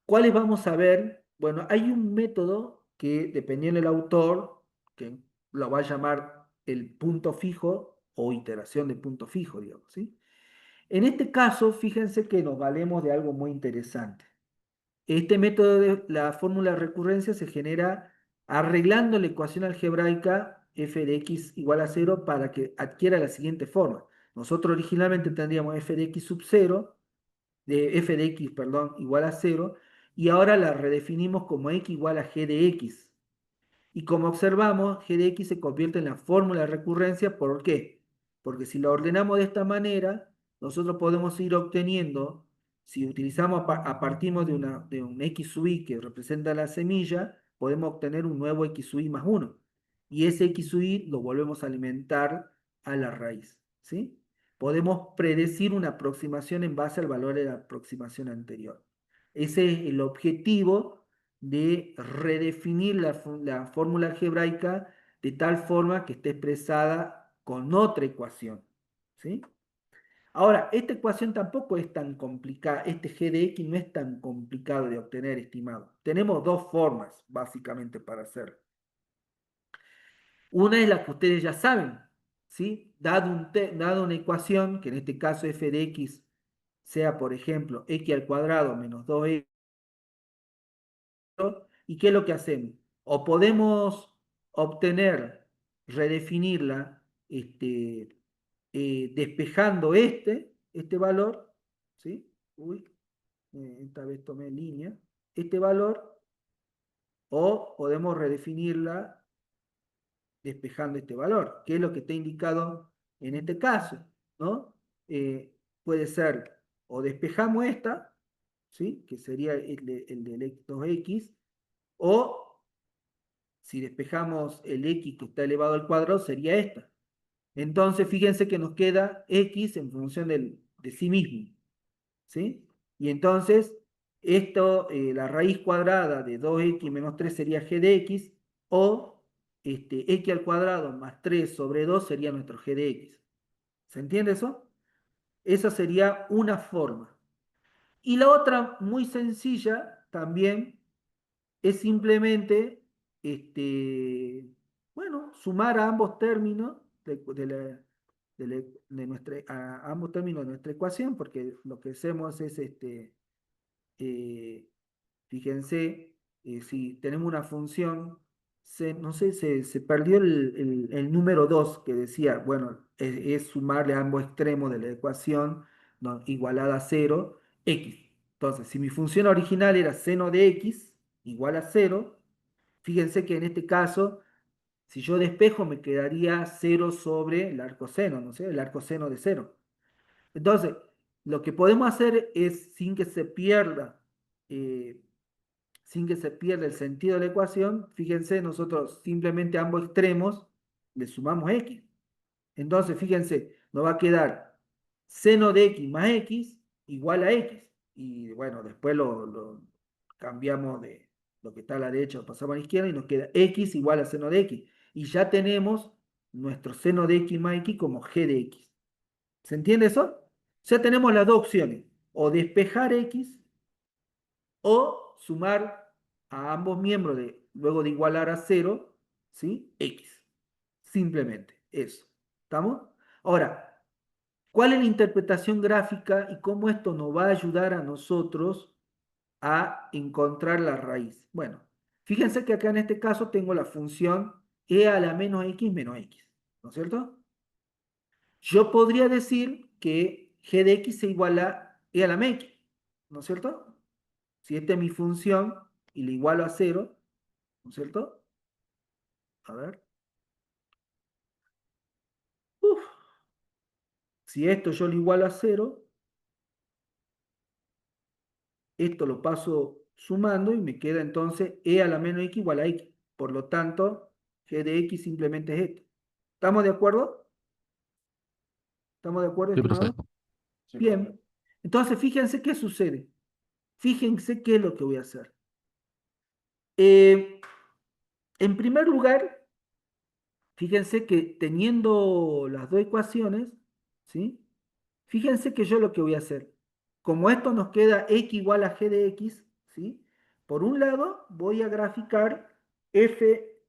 ¿cuáles vamos a ver? Bueno, hay un método que, dependiendo del autor, que lo va a llamar el punto fijo o iteración de punto fijo, digamos, ¿sí? En este caso, fíjense que nos valemos de algo muy interesante. Este método de la fórmula de recurrencia se genera arreglando la ecuación algebraica f de x igual a 0 para que adquiera la siguiente forma. Nosotros originalmente tendríamos f de x sub 0, f de x, perdón, igual a 0, y ahora la redefinimos como x igual a g de x. Y como observamos, g de x se convierte en la fórmula de recurrencia. ¿Por qué? Porque si la ordenamos de esta manera, nosotros podemos ir obteniendo, si utilizamos partimos de un x sub i que representa la semilla, podemos obtener un nuevo x sub i más 1. Y ese x sub i lo volvemos a alimentar a la raíz, ¿sí? Podemos predecir una aproximación en base al valor de la aproximación anterior. Ese es el objetivo de redefinir la fórmula algebraica de tal forma que esté expresada con otra ecuación, ¿sí? Ahora, esta ecuación tampoco es tan complicada, este g de x no es tan complicado de obtener, estimado. Tenemos dos formas, básicamente, para hacerlo. Una es la que ustedes ya saben, ¿sí? Dado una ecuación, que en este caso f de x sea, por ejemplo, x al cuadrado menos 2x, ¿y qué es lo que hacemos? O podemos obtener, redefinirla, despejando este valor, ¿sí? Uy, esta vez tomé línea, este valor, o podemos redefinirla despejando este valor, que es lo que está indicado en este caso, ¿no? Puede ser, o despejamos esta, ¿sí?, que sería el de 2x, o si despejamos el x que está elevado al cuadrado, sería esta. Entonces, fíjense que nos queda x en función de sí mismo, ¿sí? Y entonces, la raíz cuadrada de 2x menos 3 sería g de x, o x al cuadrado más 3 sobre 2 sería nuestro g de x. ¿Se entiende eso? Esa sería una forma. Y la otra, muy sencilla también, es simplemente, bueno, sumar a ambos términos a ambos términos de nuestra ecuación, porque lo que hacemos es, eh, fíjense, si tenemos una función, no sé, se perdió el número 2 que decía, bueno, es sumarle a ambos extremos de la ecuación, ¿no?, igualada a 0, x. Entonces, si mi función original era seno de x igual a 0, fíjense que en este caso, si yo despejo, me quedaría 0 sobre el arcoseno, ¿no sé? El arcoseno de 0. Entonces, lo que podemos hacer es, eh, sin que se pierda el sentido de la ecuación, fíjense, nosotros simplemente a ambos extremos le sumamos x. Entonces, fíjense, nos va a quedar seno de x más x igual a x. Y bueno, después lo cambiamos de lo que está a la derecha, lo pasamos a la izquierda y nos queda x igual a seno de x. Y ya tenemos nuestro seno de x más x como g de x. ¿Se entiende eso? Ya tenemos las dos opciones, o despejar x o sumar a ambos miembros luego de igualar a 0, ¿sí? X. Simplemente eso. ¿Estamos? Ahora, ¿cuál es la interpretación gráfica y cómo esto nos va a ayudar a nosotros a encontrar la raíz? Bueno, fíjense que acá en este caso tengo la función e a la menos x menos x, ¿no es cierto? Yo podría decir que g de x se iguala e a la menos x, ¿no es cierto? Si esta es mi función y la igualo a 0, ¿no es cierto? A ver. Uf. Si esto yo lo igualo a 0, esto lo paso sumando y me queda entonces e a la menos x igual a x. Por lo tanto, g de x simplemente es esto. ¿Estamos de acuerdo? ¿Estamos de acuerdo,
Sí, profe.
estimados? Bien. Entonces, fíjense qué sucede. Fíjense qué es lo que voy a hacer. En primer lugar, fíjense que teniendo las dos ecuaciones, ¿sí? Fíjense que yo lo que voy a hacer, como esto nos queda x igual a g de x, ¿sí? Por un lado voy a graficar f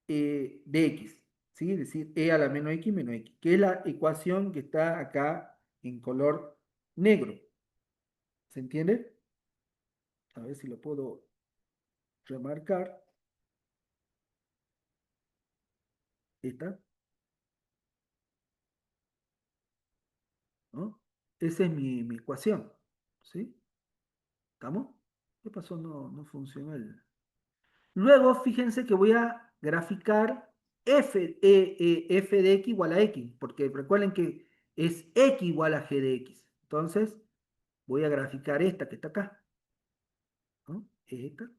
de x, ¿sí? Es decir, e a la menos x, que es la ecuación que está acá en color negro. ¿Se entiende? A ver si lo puedo remarcar. Esta, ¿no? Esa es mi ecuación, ¿sí? ¿Estamos? ¿Qué pasó? No funcionó el... Luego, fíjense que voy a graficar f de x igual a x, porque recuerden que es x igual a g de x. Entonces, voy a graficar esta que está acá, ¿no? Esta.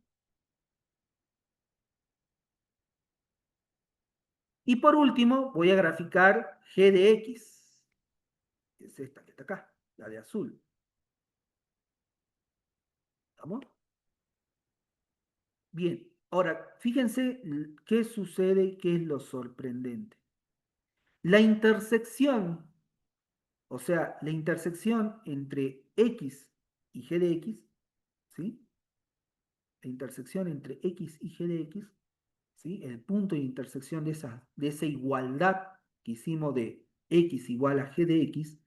Y por último, voy a graficar g de x, que es esta que está acá, la de azul. ¿Estamos? Bien, ahora, fíjense qué sucede, qué es lo sorprendente. La intersección, o sea, la intersección entre x y g de x, ¿sí? La intersección entre x y g de x, ¿sí? El punto de intersección de esa igualdad que hicimos de x igual a g de x,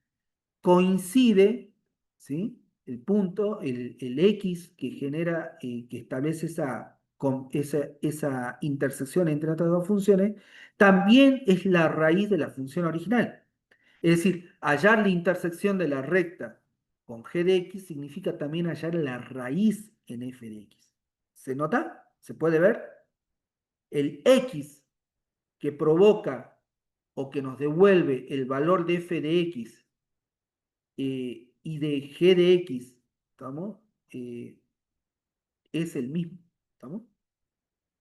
coincide, ¿sí? El punto, el x que genera, que establece esa intersección entre estas dos funciones, también es la raíz de la función original. Es decir, hallar la intersección de la recta con g de x significa también hallar la raíz en f de x. ¿Se nota? ¿Se puede ver? El x que provoca o que nos devuelve el valor de f de x y de g de x, ¿estamos? Es el mismo, ¿estamos?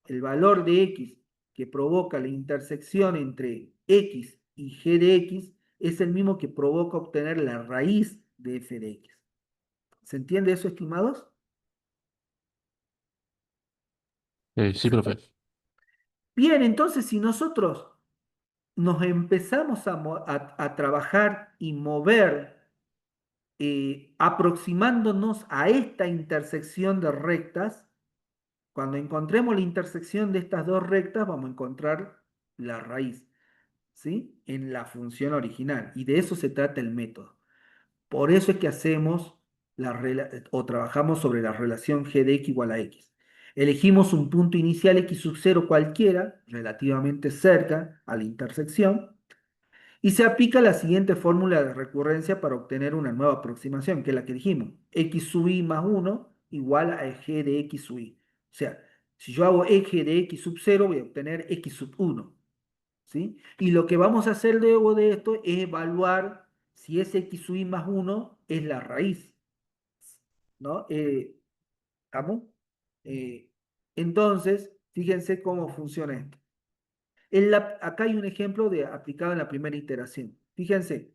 El valor de x que provoca la intersección entre x y g de x es el mismo que provoca obtener la raíz de f de x. ¿Se entiende eso, estimados?
Sí, profe.
Bien, entonces si nosotros nos empezamos a trabajar y mover aproximándonos a esta intersección de rectas, cuando encontremos la intersección de estas dos rectas, vamos a encontrar la raíz, ¿sí? En la función original. Y de eso se trata el método. Por eso es que hacemos o trabajamos sobre la relación g de x igual a x. Elegimos un punto inicial x sub 0 cualquiera, relativamente cerca a la intersección, y se aplica la siguiente fórmula de recurrencia para obtener una nueva aproximación, que es la que dijimos. X sub i más 1 igual a g de x sub i. O sea, si yo hago eje de x sub 0, voy a obtener x sub 1. ¿Sí? Y lo que vamos a hacer luego de esto es evaluar si ese x sub i más 1 es la raíz. ¿No? ¿Estamos? Eh, entonces, fíjense cómo funciona esto. Acá hay un ejemplo aplicado en la primera iteración. Fíjense,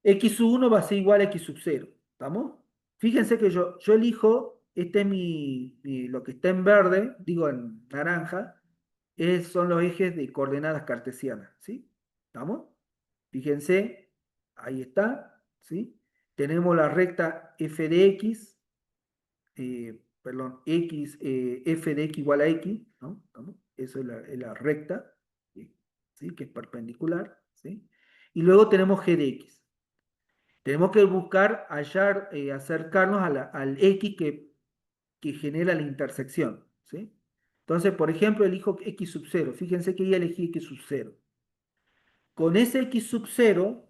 x sub 1 va a ser igual a x sub 0. ¿Estamos? Fíjense que yo elijo, este es lo que está en verde, digo en naranja, son los ejes de coordenadas cartesianas. ¿Sí? ¿Estamos? Fíjense, ahí está. ¿Sí? Tenemos la recta f de x, perdón, f de x igual a x, ¿no? ¿Estamos? Eso es la recta, ¿sí? Que es perpendicular. ¿Sí? Y luego tenemos g de x. Tenemos que buscar, hallar, acercarnos al X que genera la intersección. ¿Sí? Entonces, por ejemplo, elijo X sub 0. Fíjense que ya elegí X sub 0. Con ese X sub 0,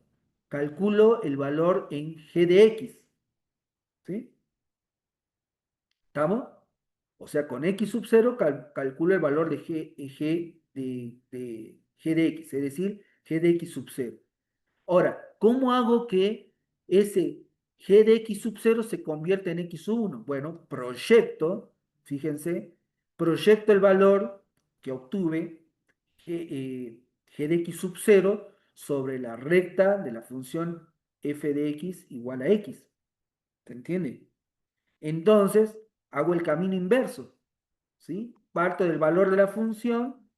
calculo el valor en G de X. ¿Sí? ¿Estamos? O sea, con X sub 0 calculo el valor de G de X, es decir, G de X sub 0. Ahora, ¿cómo hago que ese g de x sub 0 se convierta en x sub 1? Bueno, fíjense, proyecto el valor que obtuve, g de x sub 0, sobre la recta de la función f de x igual a x. ¿Se entiende? Entonces, hago el camino inverso, ¿sí? Parto del valor de la función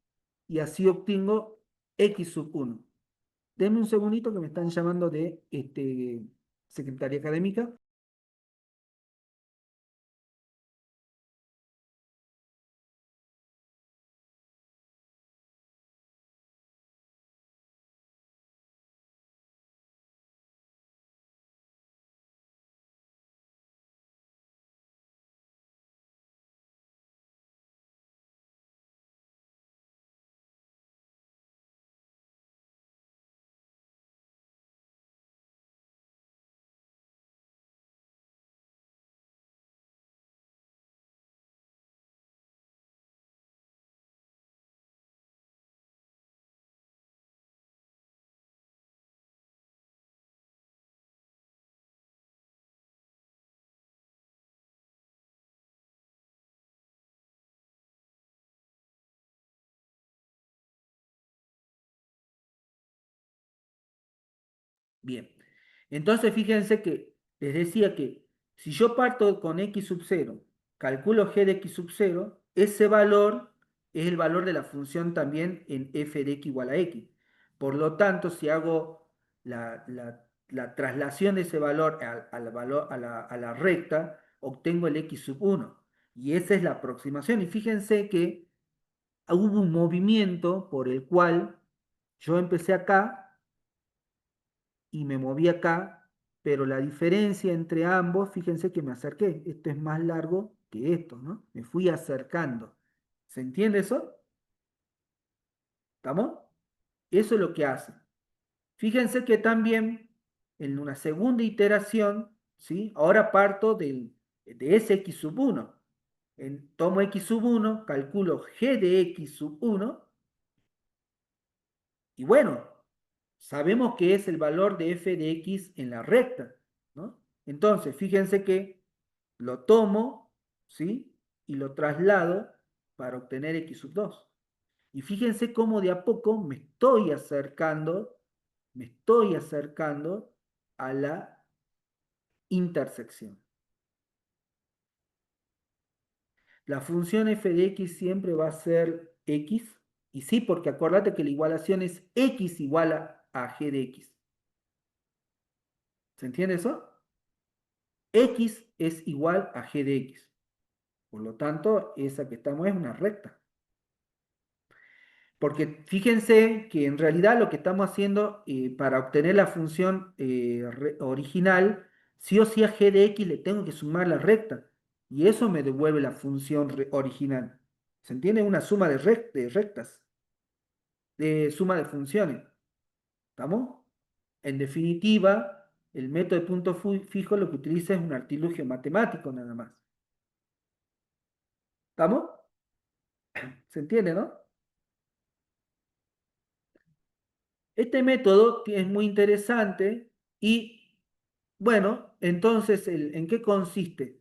y así obtengo x sub 1. Denme un segundito que me están llamando de secretaria académica. Bien, entonces fíjense que les decía que si yo parto con x sub 0, calculo g de x sub 0, ese valor es el valor de la función también en f de x igual a x. Por lo tanto, si hago la traslación de ese valor a la recta, obtengo el x sub 1. Y esa es la aproximación. Y fíjense que hubo un movimiento por el cual yo empecé acá y me moví acá, pero la diferencia entre ambos, fíjense que me acerqué. Esto es más largo que esto, ¿no? Me fui acercando. ¿Se entiende eso? ¿Estamos? Eso es lo que hace. Fíjense que también en una segunda iteración, ¿sí? Ahora parto de ese x sub 1. Tomo x sub 1, calculo g de x sub 1, y bueno, sabemos que es el valor de f de x en la recta, ¿no? Entonces, fíjense que lo tomo, ¿sí? Y lo traslado para obtener x sub 2. Y fíjense cómo de a poco me estoy acercando a la intersección. La función f de x siempre va a ser x, y sí, porque acordate que la igualación es x igual a g de x. ¿Se entiende eso? X es igual a g de x. Por lo tanto, esa que estamos es una recta. Porque fíjense que en realidad lo que estamos haciendo para obtener la función original, sí o sí a g de x le tengo que sumar la recta. Y eso me devuelve la función original. ¿Se entiende? Una suma de rectas, de suma de funciones. ¿Estamos? En definitiva, el método de punto fijo lo que utiliza es un artilugio matemático nada más. ¿Estamos? ¿Se entiende, no? Este método es muy interesante y, bueno, entonces, ¿en qué consiste?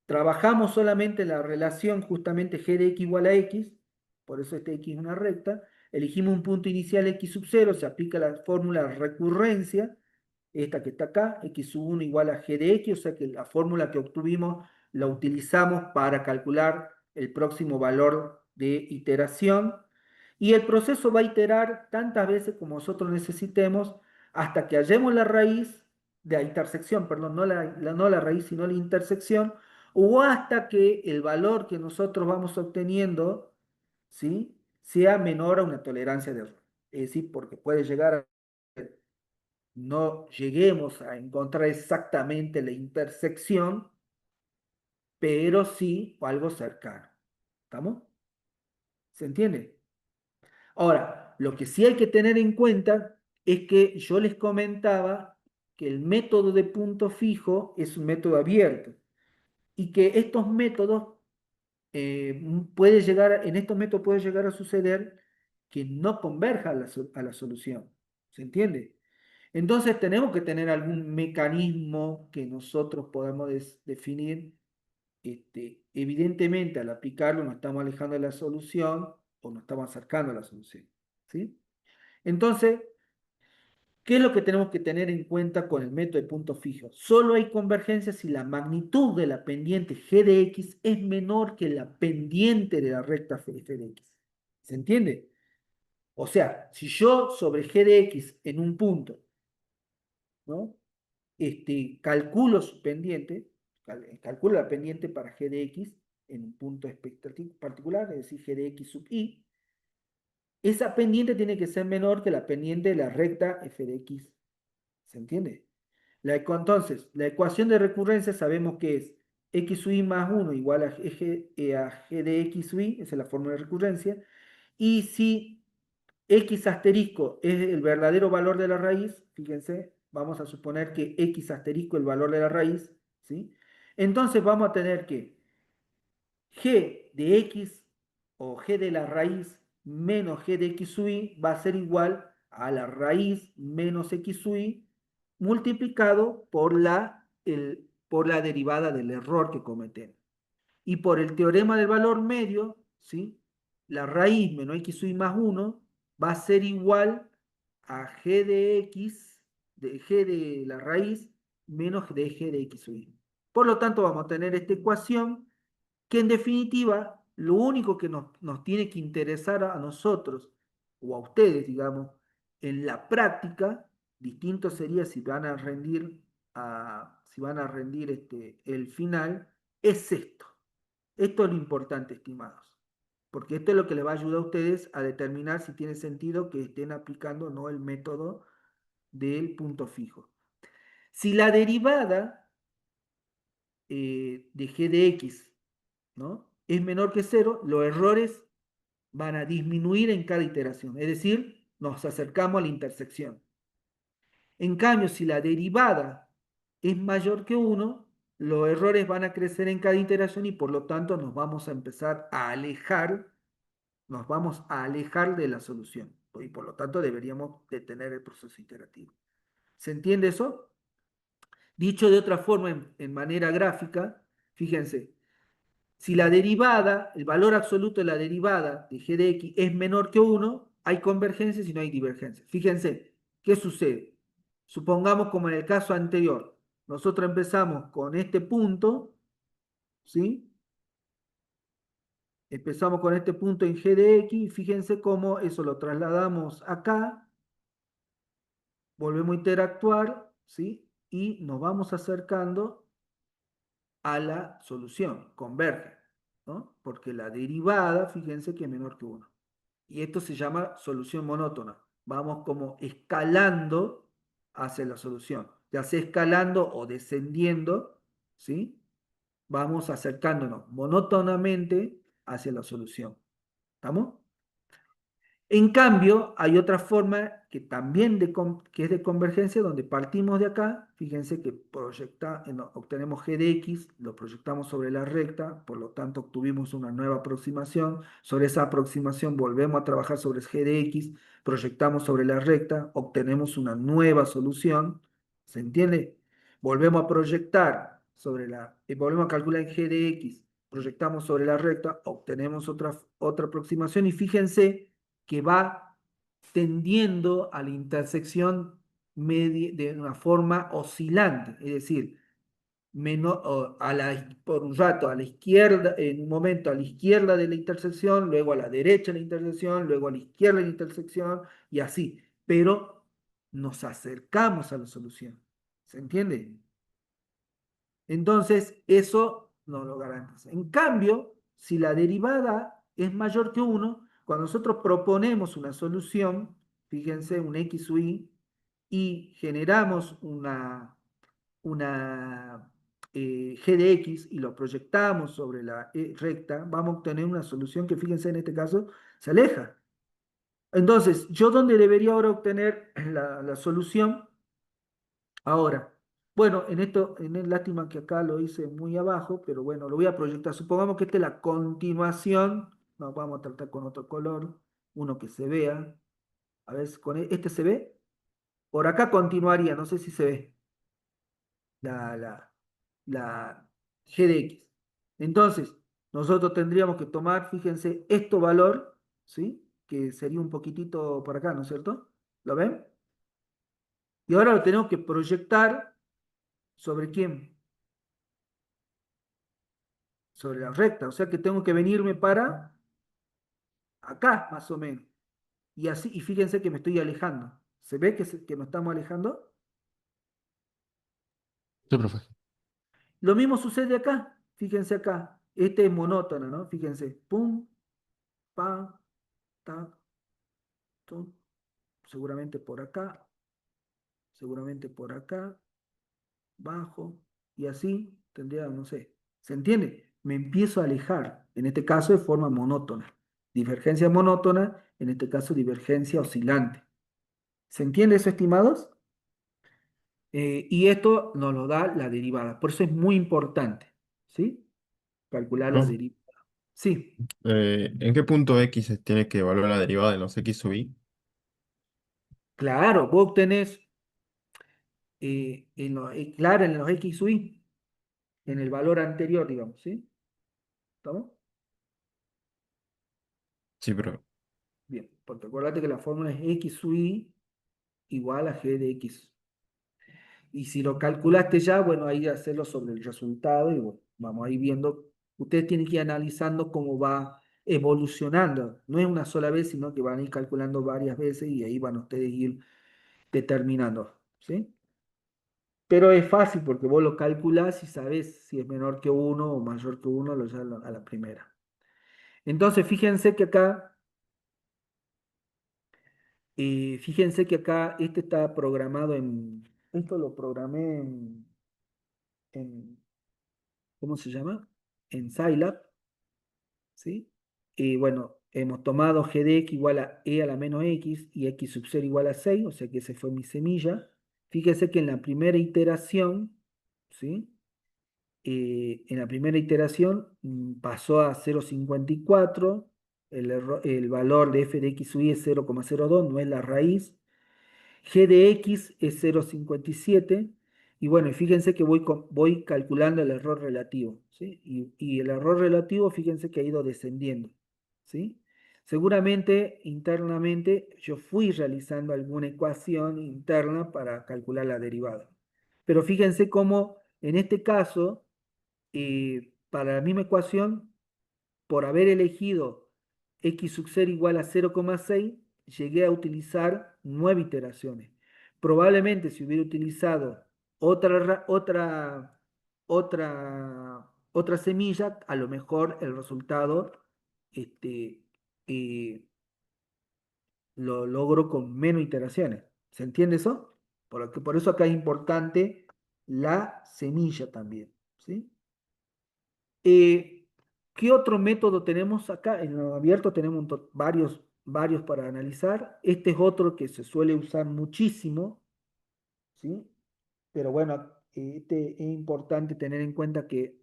Trabajamos solamente la relación justamente g de x igual a x, por eso este x es una recta, elegimos un punto inicial x sub 0, se aplica la fórmula de recurrencia, esta que está acá, x sub 1 igual a g de x, o sea que la fórmula que obtuvimos la utilizamos para calcular el próximo valor de iteración, y el proceso va a iterar tantas veces como nosotros necesitemos hasta que hallemos la raíz de la intersección, perdón, no la raíz, sino la intersección, o hasta que el valor que nosotros vamos obteniendo, ¿sí?, sea menor a una tolerancia de error. Es decir, porque puede llegar a no lleguemos a encontrar exactamente la intersección, pero sí algo cercano. ¿Estamos? ¿Se entiende? Ahora, lo que sí hay que tener en cuenta es que yo les comentaba que el método de punto fijo es un método abierto y que estos métodos en estos métodos puede llegar a suceder que no converja a la solución. ¿Se entiende? Entonces tenemos que tener algún mecanismo que nosotros podamos definir. Evidentemente, al aplicarlo nos estamos alejando de la solución o nos estamos acercando a la solución. ¿Sí? Entonces, ¿qué es lo que tenemos que tener en cuenta con el método de punto fijo? Solo hay convergencia si la magnitud de la pendiente g de x es menor que la pendiente de la recta f de x. ¿Se entiende? O sea, si yo sobre g de x en un punto, ¿no?, calculo su pendiente, calculo la pendiente para g de x en un punto particular, es decir, g de x sub i, esa pendiente tiene que ser menor que la pendiente de la recta f de x. ¿Se entiende? Entonces, la ecuación de recurrencia sabemos que es x sub i más 1 igual a g de x sub i, esa es la fórmula de recurrencia, y si x asterisco es el verdadero valor de la raíz, fíjense, vamos a suponer que x asterisco es el valor de la raíz, ¿sí? Entonces vamos a tener que g de x o g de la raíz menos g de x sub i va a ser igual a la raíz menos x sub i multiplicado por la derivada del error que cometemos. Y por el teorema del valor medio, ¿sí?, la raíz menos x sub i más 1 va a ser igual a g de x, de g de la raíz menos de g de x sub i. Por lo tanto, vamos a tener esta ecuación que en definitiva lo único que nos tiene que interesar a nosotros o a ustedes, digamos, en la práctica, distinto sería si van a rendir, el final, es esto. Esto es lo importante, estimados, porque esto es lo que les va a ayudar a ustedes a determinar si tiene sentido que estén aplicando o no el método del punto fijo. Si la derivada de g de x, ¿no?, es menor que 0, los errores van a disminuir en cada iteración, es decir, nos acercamos a la intersección. En cambio, si la derivada es mayor que 1, los errores van a crecer en cada iteración y por lo tanto nos vamos a empezar a alejar, de la solución. Y por lo tanto deberíamos detener el proceso iterativo. ¿Se entiende eso? Dicho de otra forma, en manera gráfica, fíjense, Si la derivada, el valor absoluto de la derivada de g de x es menor que 1, hay convergencia si no hay divergencia. Fíjense, ¿qué sucede? Supongamos como en el caso anterior, nosotros empezamos con este punto, ¿sí? Empezamos con este punto en g de x, y fíjense cómo eso lo trasladamos acá, volvemos a interactuar, ¿sí? Y nos vamos acercando a la solución, converge, ¿no? Porque la derivada, fíjense que es menor que 1. Y esto se llama solución monótona. Vamos como escalando hacia la solución, ya sea escalando o descendiendo, ¿sí? Vamos acercándonos monótonamente hacia la solución. ¿Estamos? En cambio, hay otra forma que también que es de convergencia, donde partimos de acá, fíjense que obtenemos g de x, lo proyectamos sobre la recta, por lo tanto obtuvimos una nueva aproximación, sobre esa aproximación volvemos a trabajar sobre g de x, proyectamos sobre la recta, obtenemos una nueva solución, ¿se entiende? Volvemos a proyectar volvemos a calcular en g de x, proyectamos sobre la recta, obtenemos otra aproximación y fíjense que va tendiendo a la intersección de una forma oscilante, es decir, por un rato a la izquierda, en un momento a la izquierda de la intersección, luego a la derecha de la intersección, luego a la izquierda de la intersección, y así, pero nos acercamos a la solución. ¿Se entiende? Entonces, eso no lo garantiza. En cambio, si la derivada es mayor que 1, cuando nosotros proponemos una solución, fíjense, un x sub y, y generamos una g de x y lo proyectamos sobre la recta, vamos a obtener una solución que, fíjense, en este caso, se aleja. Entonces, ¿yo dónde debería ahora obtener la solución? Ahora, bueno, lástima que acá lo hice muy abajo, pero bueno, lo voy a proyectar. Supongamos que esta es la continuación. Nos vamos a tratar con otro color, uno que se vea. A ver, este se ve. Por acá continuaría, no sé si se ve la, la, la g de x. Entonces, nosotros tendríamos que tomar, fíjense, este valor, ¿sí? Que sería un poquitito por acá, ¿no es cierto? ¿Lo ven? Y ahora lo tenemos que proyectar ¿sobre quién? Sobre la recta, o sea que tengo que venirme para acá, más o menos. Y así, y fíjense que me estoy alejando. ¿Se ve que nos estamos alejando?
Sí, profe.
Lo mismo sucede acá. Fíjense acá. Este es monótono, ¿no? Fíjense. Pum, pa, ta, tum. Seguramente por acá. Seguramente por acá. Bajo. Y así tendría, no sé. ¿Se entiende? Me empiezo a alejar. En este caso de forma monótona. Divergencia monótona, en este caso divergencia oscilante. ¿Se entiende eso, estimados? Y esto nos lo da la derivada. Por eso es muy importante, ¿sí? Calcular la
Profe,
derivada. Sí,
¿En qué punto X se tiene que evaluar la derivada de los X sub y?
claro, vos obtenés, claro, en los x sub y, en el valor anterior, digamos, ¿sí? ¿Estamos?
Sí, pero
Bien, porque acuérdate que la fórmula es x sub y igual a g de x. Y si lo calculaste ya, bueno, ahí hacerlo sobre el resultado y bueno, vamos a ir viendo. Ustedes tienen que ir analizando cómo va evolucionando. No es una sola vez, sino que van a ir calculando varias veces y ahí van ustedes a ir determinando, ¿sí? Pero es fácil porque vos lo calculás y sabés si es menor que 1 o mayor que 1 a la primera. Entonces, fíjense que acá este está programado esto lo programé en ¿cómo se llama? En Scilab, ¿sí? Y bueno, hemos tomado g de x igual a e a la menos x y x sub 0 igual a 6, o sea que esa fue mi semilla. Fíjense que en la primera iteración, ¿sí? En la primera iteración pasó a 0,54, el valor de f de x sub y es 0,02, no es la raíz. G de x es 0,57 Y bueno, y fíjense que voy calculando el error relativo, ¿sí? Y el error relativo, fíjense que ha ido descendiendo, ¿sí? Seguramente internamente yo fui realizando alguna ecuación interna para calcular la derivada. Pero fíjense cómo en este caso, para la misma ecuación, por haber elegido x sub 0 igual a 0,6, llegué a utilizar 9 iteraciones. Probablemente si hubiera utilizado otra semilla, a lo mejor el resultado este, eh, lo logro con menos iteraciones. ¿Se entiende eso? Por eso acá es importante la semilla también, ¿sí? Eh, ¿Qué otro método tenemos acá? En el abierto tenemos varios para analizar. Este es otro que se suele usar muchísimo, ¿sí? Pero bueno, este es importante tener en cuenta que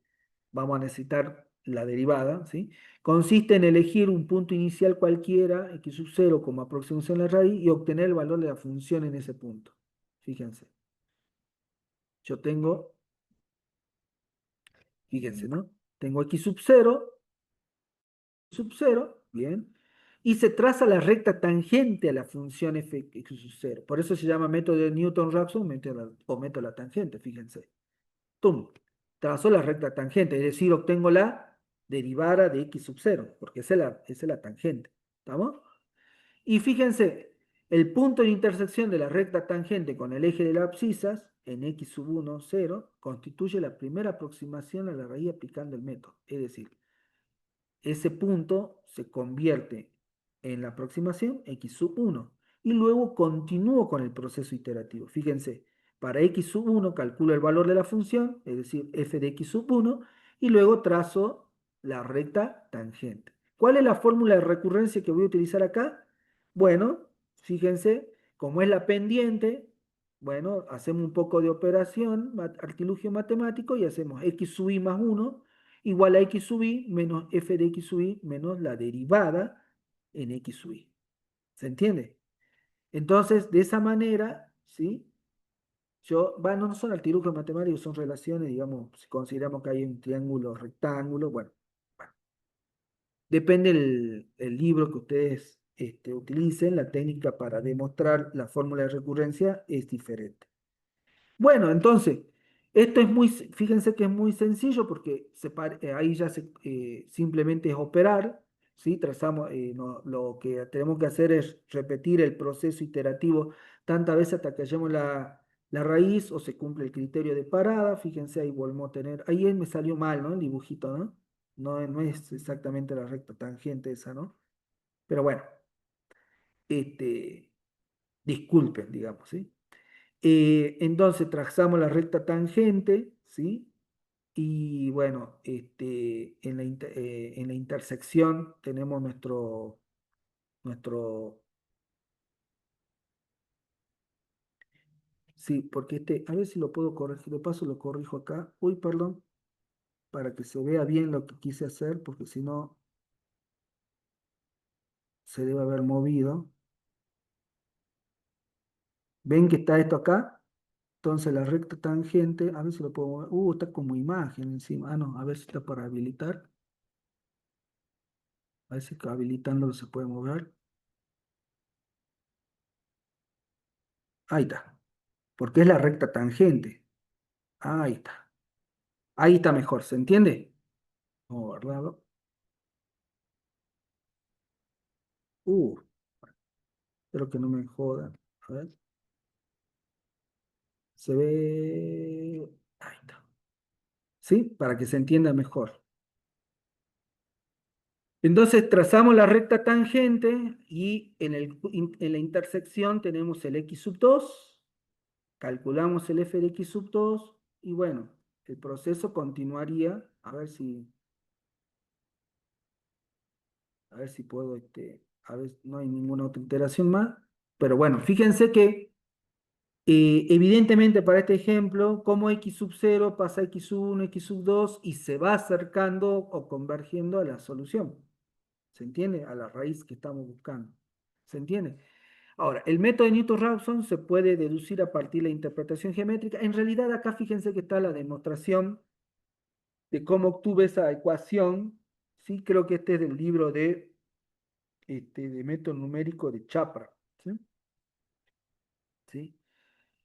vamos a necesitar la derivada, ¿sí? Consiste en elegir un punto inicial cualquiera, x sub 0 como aproximación a la raíz, y obtener el valor de la función en ese punto. Fíjense. Yo tengo, fíjense, ¿no? Tengo x sub 0, bien, y se traza la recta tangente a la función f x sub 0. Por eso se llama método de Newton-Raphson o método de la tangente, fíjense. ¡Tum! Trazo la recta tangente, es decir, obtengo la derivada de x sub 0, porque esa es la tangente. ¿Estamos? Y fíjense, el punto de intersección de la recta tangente con el eje de las abscisas, en x sub 1, 0, constituye la primera aproximación a la raíz aplicando el método. Es decir, ese punto se convierte en la aproximación x sub 1 y luego continúo con el proceso iterativo. Fíjense, para x sub 1 calculo el valor de la función, es decir, f de x sub 1, y luego trazo la recta tangente. ¿Cuál es la fórmula de recurrencia que voy a utilizar acá? Bueno, fíjense, como es la pendiente, bueno, hacemos un poco de operación, artilugio matemático, y hacemos x sub i más 1 igual a x sub i menos f de x sub i menos la derivada en x sub i. ¿Se entiende? Entonces, de esa manera, ¿sí? Bueno, no son artilugios matemáticos, son relaciones, digamos, si consideramos que hay un triángulo rectángulo, bueno, depende el libro que ustedes utilicen, la técnica para demostrar la fórmula de recurrencia es diferente. Bueno, entonces, esto es fíjense que es muy sencillo porque ahí ya simplemente es operar, ¿sí? Trazamos, lo que tenemos que hacer es repetir el proceso iterativo tantas veces hasta que hallemos la raíz o se cumple el criterio de parada. Fíjense, ahí volvemos a tener, ahí me salió mal, ¿no? El dibujito, ¿no? No es exactamente la recta tangente esa, ¿no? Pero bueno, este, disculpen, digamos, ¿sí? Entonces trazamos la recta tangente, ¿sí? Y bueno, en la intersección tenemos nuestro, sí, porque a ver si lo puedo corregir, de paso lo corrijo acá, uy, perdón, para que se vea bien lo que quise hacer, porque si no, se debe haber movido. ¿Ven que está esto acá? Entonces la recta tangente, a ver si lo puedo mover, está como imagen encima, no, a ver si está para habilitar. A ver si habilitándolo se puede mover. Ahí está. Porque es la recta tangente. Ahí está. Ahí está mejor, ¿se entiende? Vamos a guardarlo. Uh, Espero que no me jodan. A ver. Se ve. Ahí está. ¿Sí? Para que se entienda mejor. Entonces trazamos la recta tangente y en la intersección tenemos el x sub 2. Calculamos el f de x sub 2 y bueno, el proceso continuaría. A ver si puedo, a ver, no hay ninguna otra iteración más. Pero bueno, fíjense que evidentemente para este ejemplo, como x sub 0 pasa a x sub 1, x sub 2 y se va acercando o convergiendo a la solución. ¿Se entiende? A la raíz que estamos buscando. ¿Se entiende? Ahora, el método de Newton-Raphson se puede deducir a partir de la interpretación geométrica. En realidad, acá fíjense que está la demostración de cómo obtuve esa ecuación. Sí, creo que este es del libro de método numérico de Chapra. ¿Sí? ¿Sí?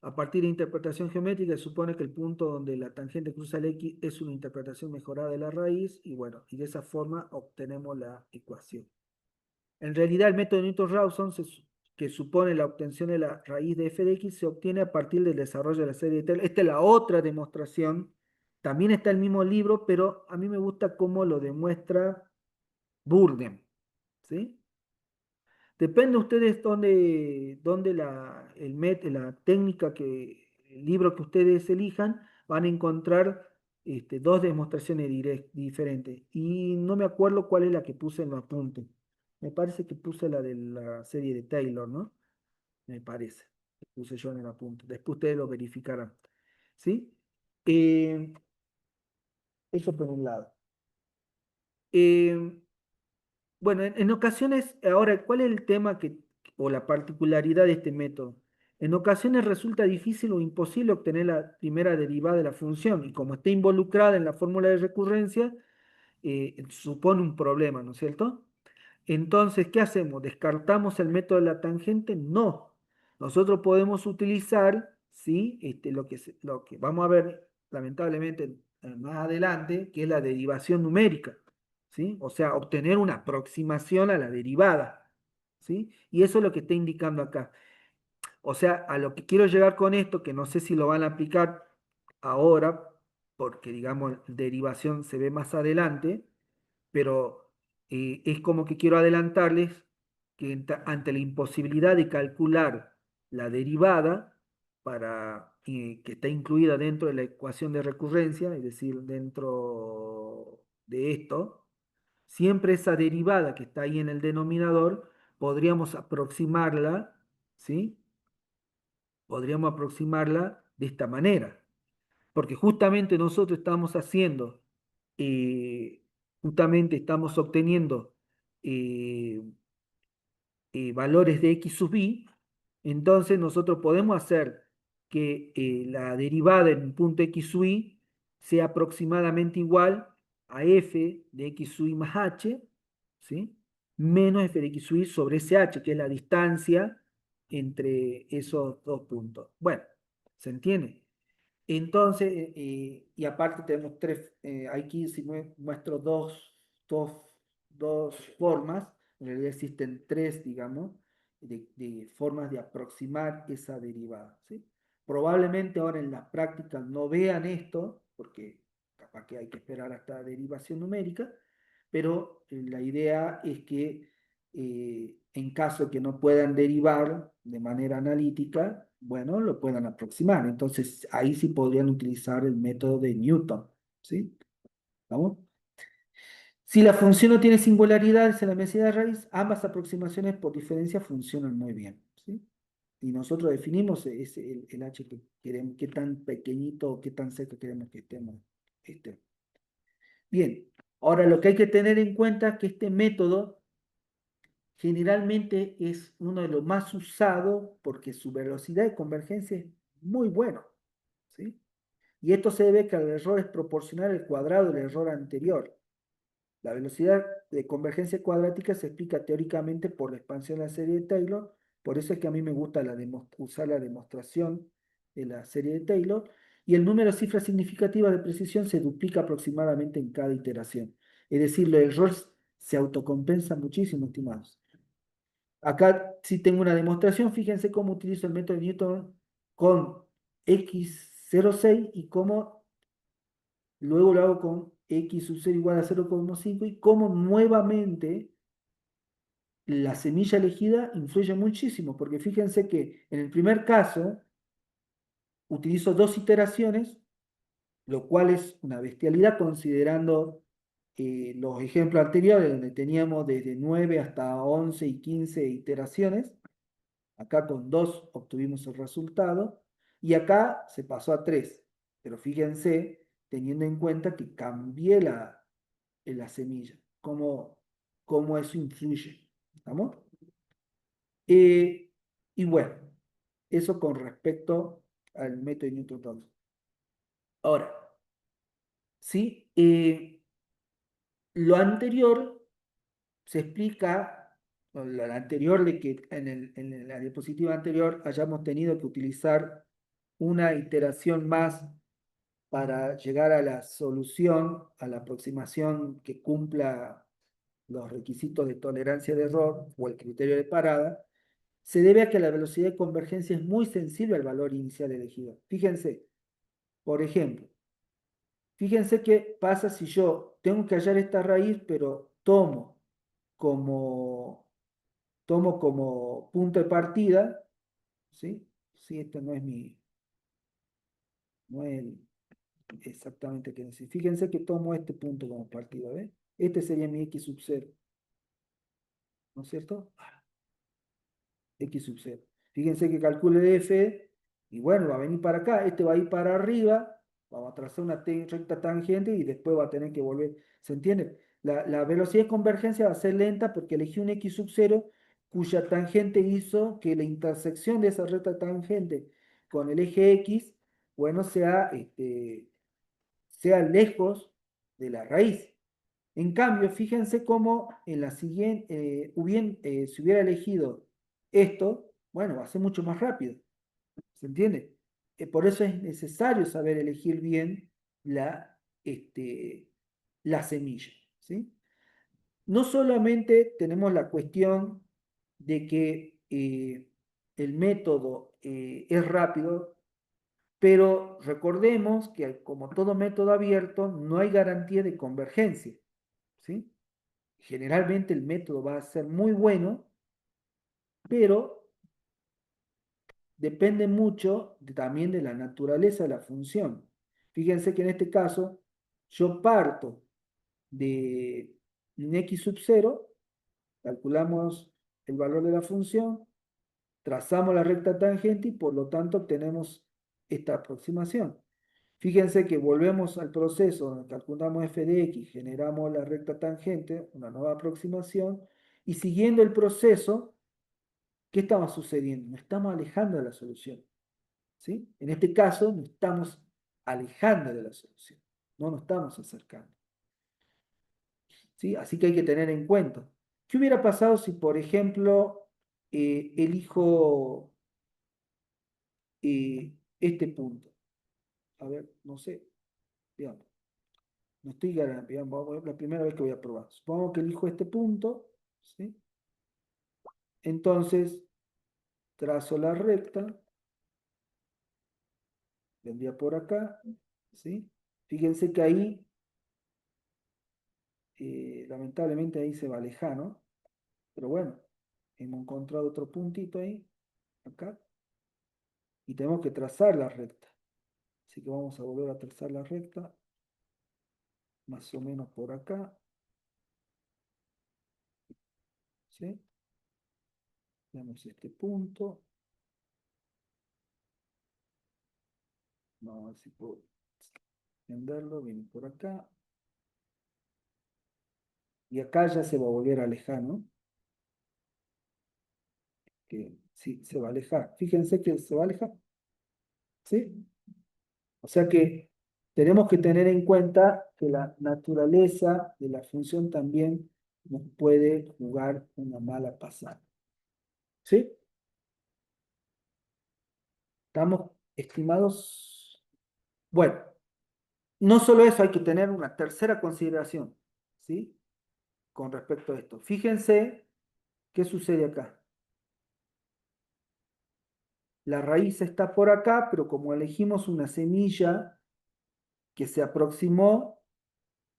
A partir de interpretación geométrica se supone que el punto donde la tangente cruza el X es una interpretación mejorada de la raíz y bueno, y de esa forma obtenemos la ecuación. En realidad el método de Newton-Raphson, que supone la obtención de la raíz de f de x, se obtiene a partir del desarrollo de la serie de Taylor. Esta es la otra demostración. También está el mismo libro, pero a mí me gusta cómo lo demuestra Burdem. ¿Sí? Depende de ustedes dónde la técnica el libro que ustedes elijan, van a encontrar dos demostraciones diferentes. Y no me acuerdo cuál es la que puse en los apuntes. Me parece que puse la de la serie de Taylor, ¿no? Me parece. Que puse yo en el apunte. Después ustedes lo verificarán. ¿Sí? Eh, Eso por un lado. Eh, Bueno, en ocasiones, ahora, ¿cuál es el tema o la particularidad de este método? En ocasiones resulta difícil o imposible obtener la primera derivada de la función y como está involucrada en la fórmula de recurrencia, supone un problema, ¿no es cierto? Entonces, ¿qué hacemos? ¿Descartamos el método de la tangente? No. Nosotros podemos utilizar, ¿sí? Lo que vamos a ver, lamentablemente, más adelante, que es la derivación numérica, ¿sí? O sea, obtener una aproximación a la derivada, ¿sí? Y eso es lo que está indicando acá. O sea, a lo que quiero llegar con esto, que no sé si lo van a aplicar ahora, porque, digamos, derivación se ve más adelante, pero es como que quiero adelantarles que ante la imposibilidad de calcular la derivada que está incluida dentro de la ecuación de recurrencia, es decir, dentro de esto, siempre esa derivada que está ahí en el denominador, podríamos aproximarla, ¿sí? Podríamos aproximarla de esta manera, porque justamente nosotros estamos haciendo justamente estamos obteniendo eh, valores de x sub i, entonces nosotros podemos hacer que la derivada en un punto x sub i sea aproximadamente igual a f de x sub i más h, ¿sí? Menos f de x sub i sobre ese h, que es la distancia entre esos dos puntos. Bueno, ¿se entiende? Entonces, y aparte tenemos aquí si muestro dos formas, en realidad existen tres, digamos, de formas de aproximar esa derivada, ¿sí? Probablemente ahora en las prácticas no vean esto, porque capaz que hay que esperar hasta derivación numérica, pero la idea es que en caso de que no puedan derivar de manera analítica, bueno, lo puedan aproximar. Entonces, ahí sí podrían utilizar el método de Newton, ¿sí? ¿Vamos? Si la función no tiene singularidades en la medida de raíz, ambas aproximaciones por diferencia funcionan muy bien, ¿sí? Y nosotros definimos el h que queremos, qué tan pequeñito o qué tan cerca queremos que estemos. Bien, ahora lo que hay que tener en cuenta es que este método generalmente es uno de los más usados porque su velocidad de convergencia es muy buena, ¿sí? Y esto se debe que el error es proporcional al cuadrado del error anterior. La velocidad de convergencia cuadrática se explica teóricamente por la expansión de la serie de Taylor, por eso es que a mí me gusta usar la demostración de la serie de Taylor, y el número de cifras significativas de precisión se duplica aproximadamente en cada iteración. Es decir, los errores se autocompensan muchísimo, estimados. Acá sí tengo una demostración, fíjense cómo utilizo el método de Newton con x06 y cómo luego lo hago con x sub 0 igual a 0,5 y cómo nuevamente la semilla elegida influye muchísimo, porque fíjense que en el primer caso utilizo dos iteraciones, lo cual es una bestialidad considerando los ejemplos anteriores donde teníamos desde 9 hasta 11 y 15 iteraciones. Acá con 2 obtuvimos el resultado y acá se pasó a 3. Pero fíjense, teniendo en cuenta que cambié la semilla, cómo eso influye. ¿Estamos? Y bueno, eso con respecto al método de Newton-Raphson. Ahora, ¿sí? Lo anterior se explica, o lo anterior de que en la diapositiva anterior hayamos tenido que utilizar una iteración más para llegar a la solución, a la aproximación que cumpla los requisitos de tolerancia de error o el criterio de parada, se debe a que la velocidad de convergencia es muy sensible al valor inicial elegido. Fíjense, por ejemplo, fíjense qué pasa si yo tengo que hallar esta raíz, pero como, tomo como punto de partida, ¿sí? Sí, esto no es no es exactamente que decir. Fíjense que tomo este punto como partida, ¿ves? Este sería mi x sub 0, ¿no es cierto? X sub 0. Fíjense que calcule f y bueno, va a venir para acá, este va a ir para arriba, vamos a trazar una recta tangente y después va a tener que volver, ¿se entiende? La velocidad de convergencia va a ser lenta porque elegí un x sub 0 cuya tangente hizo que la intersección de esa recta tangente con el eje x, bueno, sea lejos de la raíz. En cambio, fíjense cómo en la siguiente, si hubiera elegido esto, bueno, va a ser mucho más rápido. ¿Se entiende? Por eso es necesario saber elegir bien la semilla. ¿Sí? No solamente tenemos la cuestión de que el método es rápido, pero recordemos que como todo método abierto, no hay garantía de convergencia. ¿Sí? Generalmente el método va a ser muy bueno, pero depende mucho también de la naturaleza de la función. Fíjense que en este caso yo parto de un x sub 0, calculamos el valor de la función, trazamos la recta tangente y por lo tanto obtenemos esta aproximación. Fíjense que volvemos al proceso donde calculamos f de x, generamos la recta tangente, una nueva aproximación, y siguiendo el proceso, ¿qué estaba sucediendo? Nos estamos alejando de la solución. ¿Sí? En este caso, nos estamos alejando de la solución, no nos estamos acercando. ¿Sí? Así que hay que tener en cuenta. ¿Qué hubiera pasado si, por ejemplo, elijo este punto? A ver, no sé, digamos. No estoy garantizando, es la primera vez que voy a probar. Supongo que elijo este punto, ¿sí? Entonces, trazo la recta, vendría por acá, ¿sí? Fíjense que ahí, lamentablemente ahí se va lejano, pero bueno, hemos encontrado otro puntito ahí, acá, y tenemos que trazar la recta. Así que vamos a volver a trazar la recta, más o menos por acá, ¿sí? Tenemos este punto. Vamos a ver si puedo extenderlo, viene por acá. Y acá ya se va a volver a alejar, ¿no? Que sí, se va a alejar. Fíjense que se va a alejar. ¿Sí? O sea que tenemos que tener en cuenta que la naturaleza de la función también nos puede jugar una mala pasada. ¿Sí? ¿Estamos estimados? Bueno, no solo eso, hay que tener una tercera consideración, ¿sí? Con respecto a esto. Fíjense qué sucede acá. La raíz está por acá, pero como elegimos una semilla que se aproximó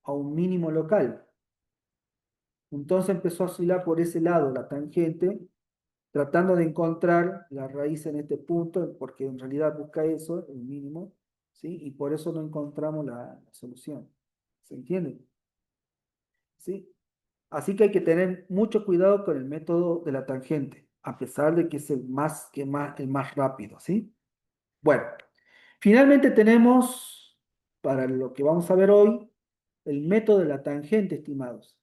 a un mínimo local, entonces empezó a oscilar por ese lado la tangente, tratando de encontrar la raíz en este punto, porque en realidad busca eso, el mínimo, ¿sí? Y por eso no encontramos la solución. ¿Se entiende? ¿Sí? Así que hay que tener mucho cuidado con el método de la tangente, a pesar de que es el más rápido, ¿sí? Bueno, finalmente tenemos, para lo que vamos a ver hoy, el método de la tangente, estimados.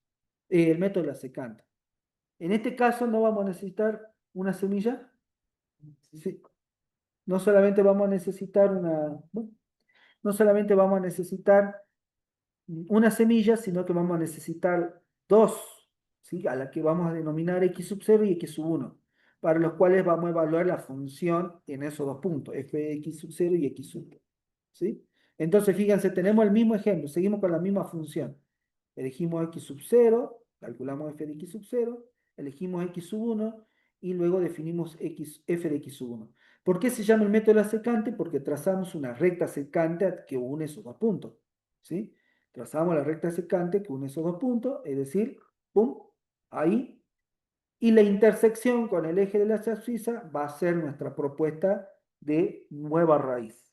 El método de la secante. En este caso no vamos a necesitar una semilla, Sí. No solamente vamos a necesitar no solamente vamos a necesitar una semilla, sino que vamos a necesitar dos, ¿sí? A la que vamos a denominar x sub 0 y x sub 1, para los cuales vamos a evaluar la función en esos dos puntos, f de x sub 0 y x sub 1, ¿sí? Entonces, fíjense, tenemos el mismo ejemplo, seguimos con la misma función. Elegimos x sub 0, calculamos f de x sub 0, elegimos x sub 1 y luego definimos f de x sub 1. ¿Por qué se llama el método de la secante? Porque trazamos una recta secante que une esos dos puntos, ¿sí? Trazamos la recta secante que une esos dos puntos, es decir, pum, ahí. Y la intersección con el eje de la abscisa va a ser nuestra propuesta de nueva raíz.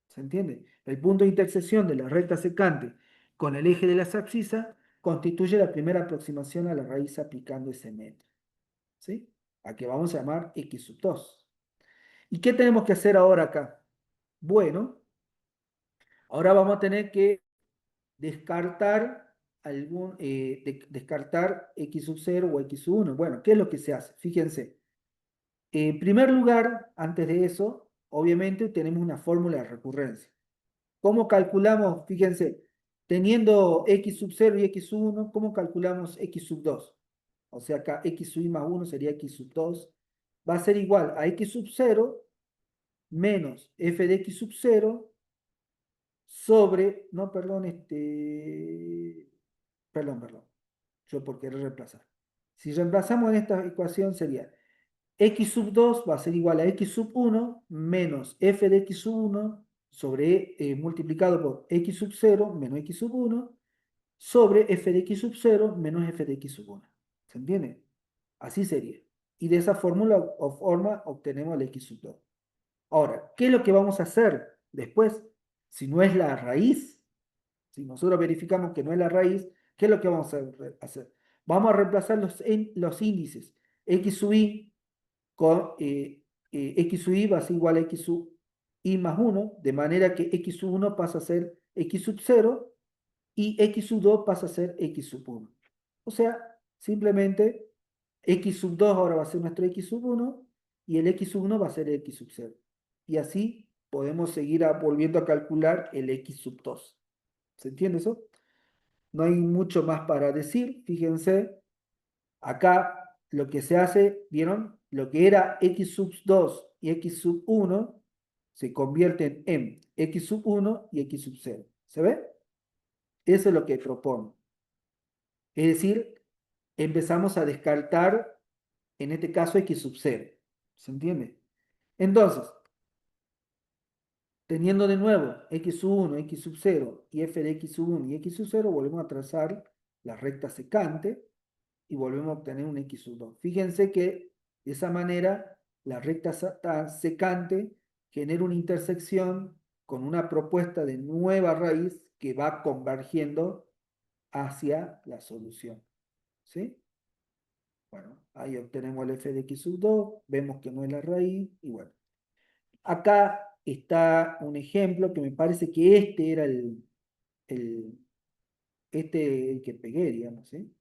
¿Se entiende? El punto de intersección de la recta secante con el eje de la abscisa constituye la primera aproximación a la raíz aplicando ese método, ¿sí? A que vamos a llamar x sub 2. ¿Y qué tenemos que hacer ahora acá? Bueno, ahora vamos a tener que descartar descartar x sub 0 o x sub 1. Bueno, ¿qué es lo que se hace? Fíjense. En primer lugar, antes de eso, obviamente tenemos una fórmula de recurrencia. ¿Cómo calculamos? Fíjense, teniendo x sub 0 y x sub 1, ¿cómo calculamos x sub 2? O sea, acá x sub i más 1 sería x sub 2. Va a ser igual a x sub 0 menos f de x sub 0 sobre, no, perdón, perdón, yo por querer reemplazar. Si reemplazamos en esta ecuación sería x sub 2 va a ser igual a x sub 1 menos f de x sub 1 sobre multiplicado por x sub 0 menos x sub 1 sobre f de x sub 0 menos f de x sub 1. ¿Se entiende? Así sería. Y de esa fórmula o forma obtenemos el x sub 2. Ahora, ¿qué es lo que vamos a hacer después? Si no es la raíz, si nosotros verificamos que no es la raíz, ¿qué es lo que vamos a hacer? Vamos a reemplazar los índices x sub i con x sub i va a ser igual a x sub i más 1, de manera que x sub 1 pasa a ser x sub 0 y x sub 2 pasa a ser x sub 1. O sea, simplemente x sub 2 ahora va a ser nuestro x sub 1 y el x sub 1 va a ser x sub 0. Y así podemos seguir volviendo a calcular el x sub 2. ¿Se entiende eso? No hay mucho más para decir. Fíjense, acá lo que se hace, ¿vieron? Lo que era x sub 2 y x sub 1 se convierten en x sub 1 y x sub 0. ¿Se ve? Eso es lo que propone. Es decir, empezamos a descartar, en este caso, x sub 0. ¿Se entiende? Entonces, teniendo de nuevo x sub 1, x sub 0 y f de x sub 1 y x sub 0, volvemos a trazar la recta secante y volvemos a obtener un x sub 2. Fíjense que de esa manera la recta secante genera una intersección con una propuesta de nueva raíz que va convergiendo hacia la solución. ¿Sí? Bueno, ahí obtenemos el f de x sub 2, vemos que no es la raíz y bueno. Acá está un ejemplo que me parece que este era el que pegué, digamos, ¿sí?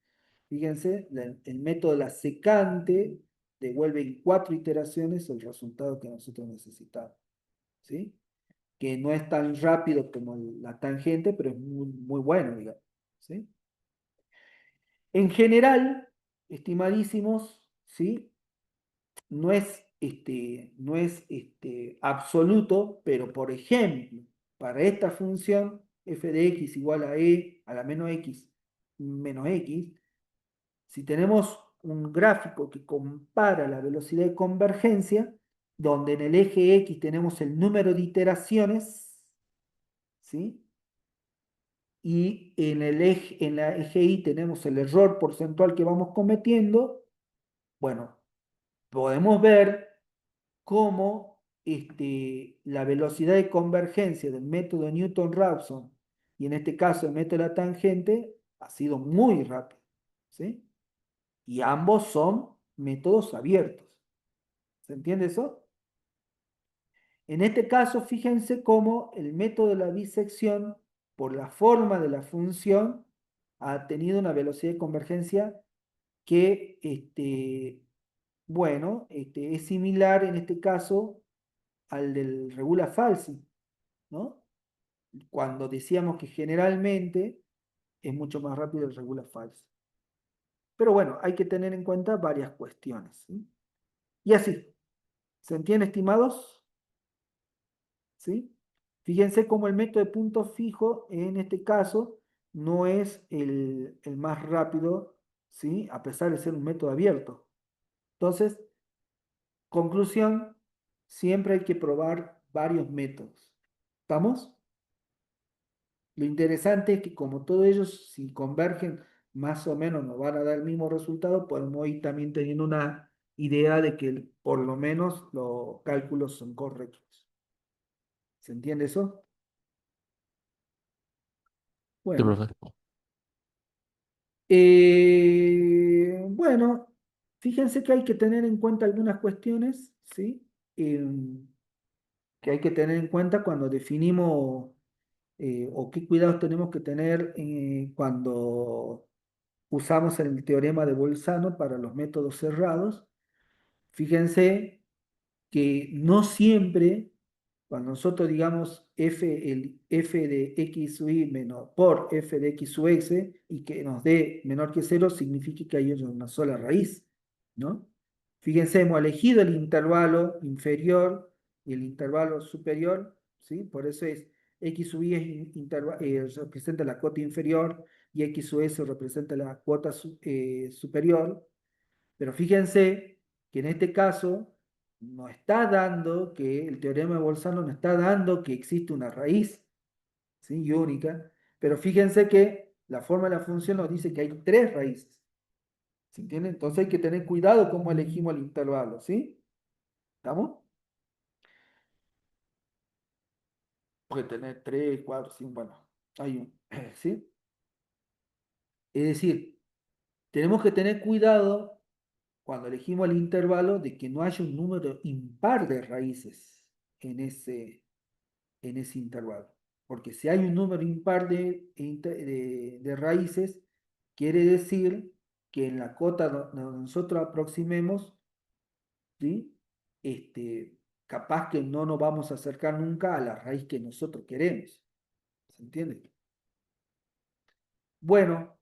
Fíjense, el método de la secante devuelve en 4 iteraciones el resultado que nosotros necesitamos, ¿sí? Que no es tan rápido como la tangente, pero es muy, muy bueno, digamos, ¿sí? En general, estimadísimos, ¿sí? No es absoluto, pero por ejemplo, para esta función f de x igual a e a la menos x, si tenemos un gráfico que compara la velocidad de convergencia, donde en el eje x tenemos el número de iteraciones, ¿sí? Y en la eje y tenemos el error porcentual que vamos cometiendo, bueno, podemos ver cómo la velocidad de convergencia del método Newton-Raphson y en este caso el método de la tangente ha sido muy rápido, ¿sí? Y ambos son métodos abiertos. ¿Se entiende eso? En este caso, fíjense cómo el método de la bisección, por la forma de la función, ha tenido una velocidad de convergencia que Bueno, es similar en este caso al del regula falsi, ¿no? Cuando decíamos que generalmente es mucho más rápido el regula falsi. Pero bueno, hay que tener en cuenta varias cuestiones, ¿sí? Y así, ¿se entiende, estimados? ¿Sí? Fíjense cómo el método de punto fijo en este caso no es el más rápido, ¿sí? A pesar de ser un método abierto. Entonces, conclusión, siempre hay que probar varios métodos. ¿Estamos? Lo interesante es que como todos ellos, si convergen, más o menos nos van a dar el mismo resultado, podemos ir también teniendo una idea de que por lo menos los cálculos son correctos. ¿Se entiende eso?
Sí,
Bueno.
profe.
Bueno, fíjense que hay que tener en cuenta algunas cuestiones, ¿sí? Que hay que tener en cuenta cuando definimos o qué cuidados tenemos que tener cuando usamos el teorema de Bolzano para los métodos cerrados. Fíjense que no siempre, cuando nosotros digamos el f de x sub y menos por f de x sub x y que nos dé menor que cero, significa que hay una sola raíz, ¿no? Fíjense, hemos elegido el intervalo inferior y el intervalo superior, ¿sí? Por eso es x sub y representa la cuota inferior y x sub s representa la cuota superior. Pero fíjense que en este caso nos está dando que el teorema de Bolzano nos está dando que existe una raíz, ¿sí? Y única. Pero fíjense que la forma de la función nos dice que hay tres raíces. ¿Se entiende? Entonces hay que tener cuidado cómo elegimos el intervalo, ¿sí? ¿Estamos? Puede tener tres, cuatro, cinco, bueno, hay un, ¿sí? Es decir, tenemos que tener cuidado cuando elegimos el intervalo de que no haya un número impar de raíces en ese intervalo. Porque si hay un número impar de raíces, quiere decir que en la cota donde nosotros aproximemos, ¿sí? Capaz que no nos vamos a acercar nunca a la raíz que nosotros queremos. ¿Se entiende? Bueno,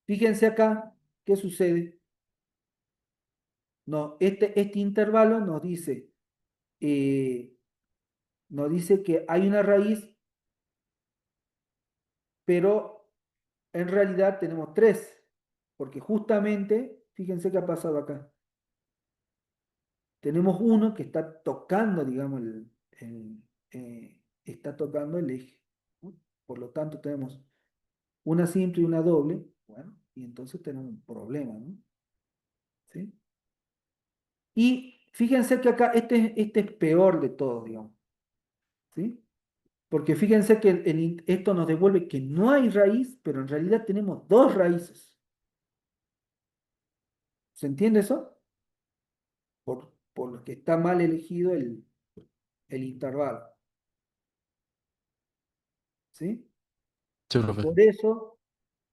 fíjense acá, ¿qué sucede? No, este intervalo eh, nos dice que hay una raíz, pero en realidad tenemos tres, porque justamente, fíjense qué ha pasado acá. Tenemos uno que está tocando, digamos, está tocando el eje, ¿no? Por lo tanto, tenemos una simple y una doble, bueno, y entonces tenemos un problema, ¿no? ¿Sí? Y fíjense que acá este es peor de todos, digamos, ¿sí? Porque fíjense que esto nos devuelve que no hay raíz, pero en realidad tenemos dos raíces. ¿Se entiende eso? Por lo que está mal elegido el intervalo. ¿Sí?
Sí,
Y
profe.
por eso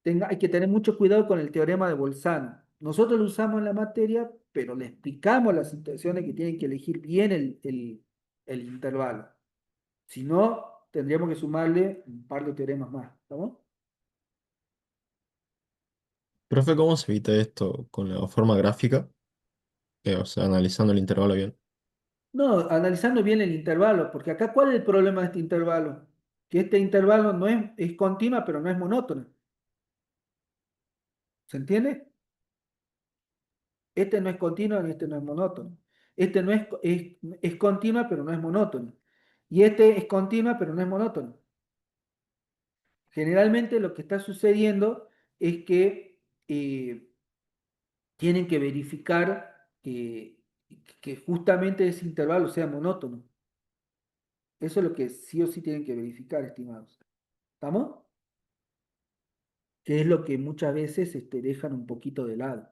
hay que tener mucho cuidado con el teorema de Bolzano. Nosotros lo usamos en la materia, pero le explicamos las situaciones que tienen que elegir bien el intervalo. Si no, tendríamos que sumarle un par de teoremas más. ¿Estamos?
Profe, ¿cómo se evita esto con la forma gráfica? O sea, analizando el intervalo bien.
No, analizando bien el intervalo, porque acá, ¿cuál es el problema de este intervalo? Que este intervalo no es continua, pero no es monótona. ¿Se entiende? Este no es continuo y este no es monótono. Este no es continua, pero no es monótono. Y este es continua, pero no es monótono. Generalmente lo que está sucediendo es que tienen que verificar que justamente ese intervalo sea monótono. Eso es lo que sí o sí tienen que verificar, estimados. ¿Estamos? Que es lo que muchas veces dejan un poquito de lado.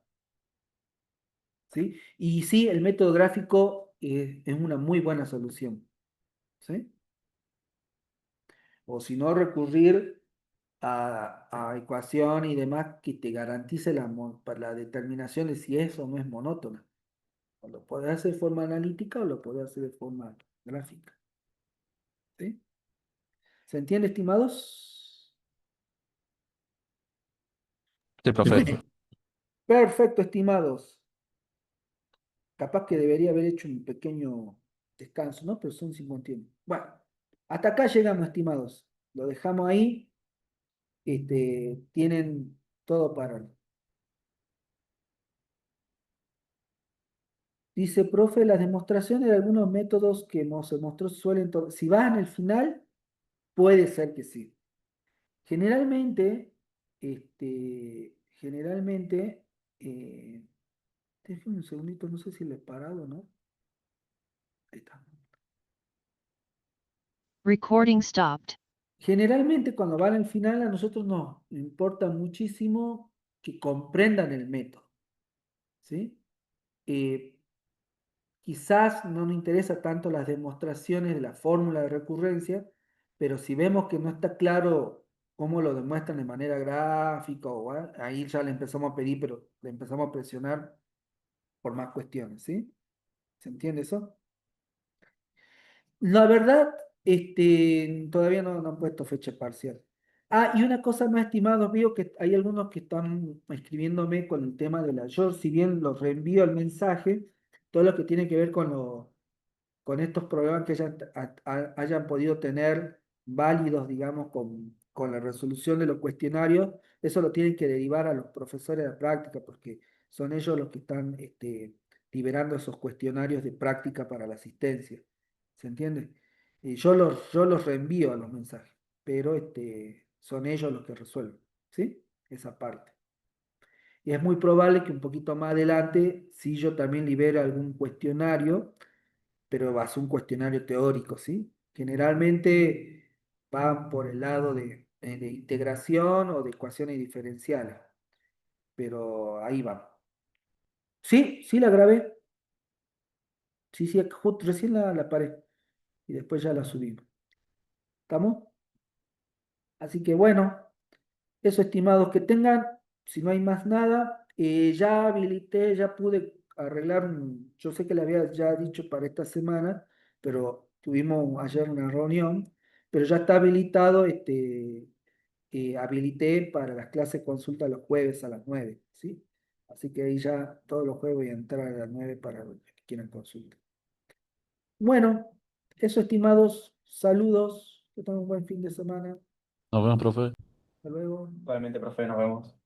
¿Sí? Y sí, el método gráfico es una muy buena solución. ¿Sí? O si no, recurrir a ecuación y demás que te garantice para la determinación de si es o no es monótona. O lo podés hacer de forma analítica o lo podés hacer de forma gráfica. ¿Sí? ¿Se entiende, estimados?
Sí, profe.
Perfecto, estimados. Capaz que debería haber hecho un pequeño descanso, ¿no? Pero son 51. Bueno, hasta acá llegamos, estimados. Lo dejamos ahí. Tienen todo para. Dice, profe, las demostraciones de algunos métodos que se mostró suelen. Si vas en el final, puede ser que sí. Generalmente, generalmente, déjenme un segundito, no sé si lo he parado, ¿no? Ahí está.
Recording stopped.
Generalmente cuando van al final a nosotros nos importa muchísimo que comprendan el método, ¿sí? Eh, Quizás no nos interesa tanto las demostraciones de la fórmula de recurrencia, pero si vemos que no está claro cómo lo demuestran de manera gráfica, ahí ya le empezamos a pedir, pero le empezamos a presionar por más cuestiones, ¿sí? ¿Se entiende eso? La verdad, todavía no han puesto fecha parcial. Ah, y una cosa más, estimados, veo que hay algunos que están escribiéndome con el tema de la. Yo, si bien los reenvío el mensaje, todo lo que tiene que ver con estos problemas que hayan podido tener válidos, digamos, con la resolución de los cuestionarios, eso lo tienen que derivar a los profesores de práctica, porque son ellos los que están liberando esos cuestionarios de práctica para la asistencia. ¿Se entiende? Y yo los reenvío a los mensajes, pero son ellos los que resuelven, ¿sí? Esa parte. Y es muy probable que un poquito más adelante, si yo también libere algún cuestionario, pero va a ser un cuestionario teórico, ¿sí? Generalmente van por el lado de integración o de ecuaciones diferenciales, pero ahí va. Sí, sí la grabé, sí, sí, recién la paré y después ya la subimos. ¿Estamos? Así que bueno, eso estimados que tengan, si no hay más nada, ya habilité, ya pude arreglar yo sé que le había ya dicho para esta semana, pero tuvimos ayer una reunión, pero ya está habilitado, habilité para las clases consulta los jueves a las 9, ¿sí? Así que ahí ya todos los jueves voy a entrar a las 9 para los que quieran consulta. Bueno, eso estimados, saludos, que tengan un buen fin de semana.
Nos vemos, profe.
Hasta luego.
Realmente, profe, nos vemos.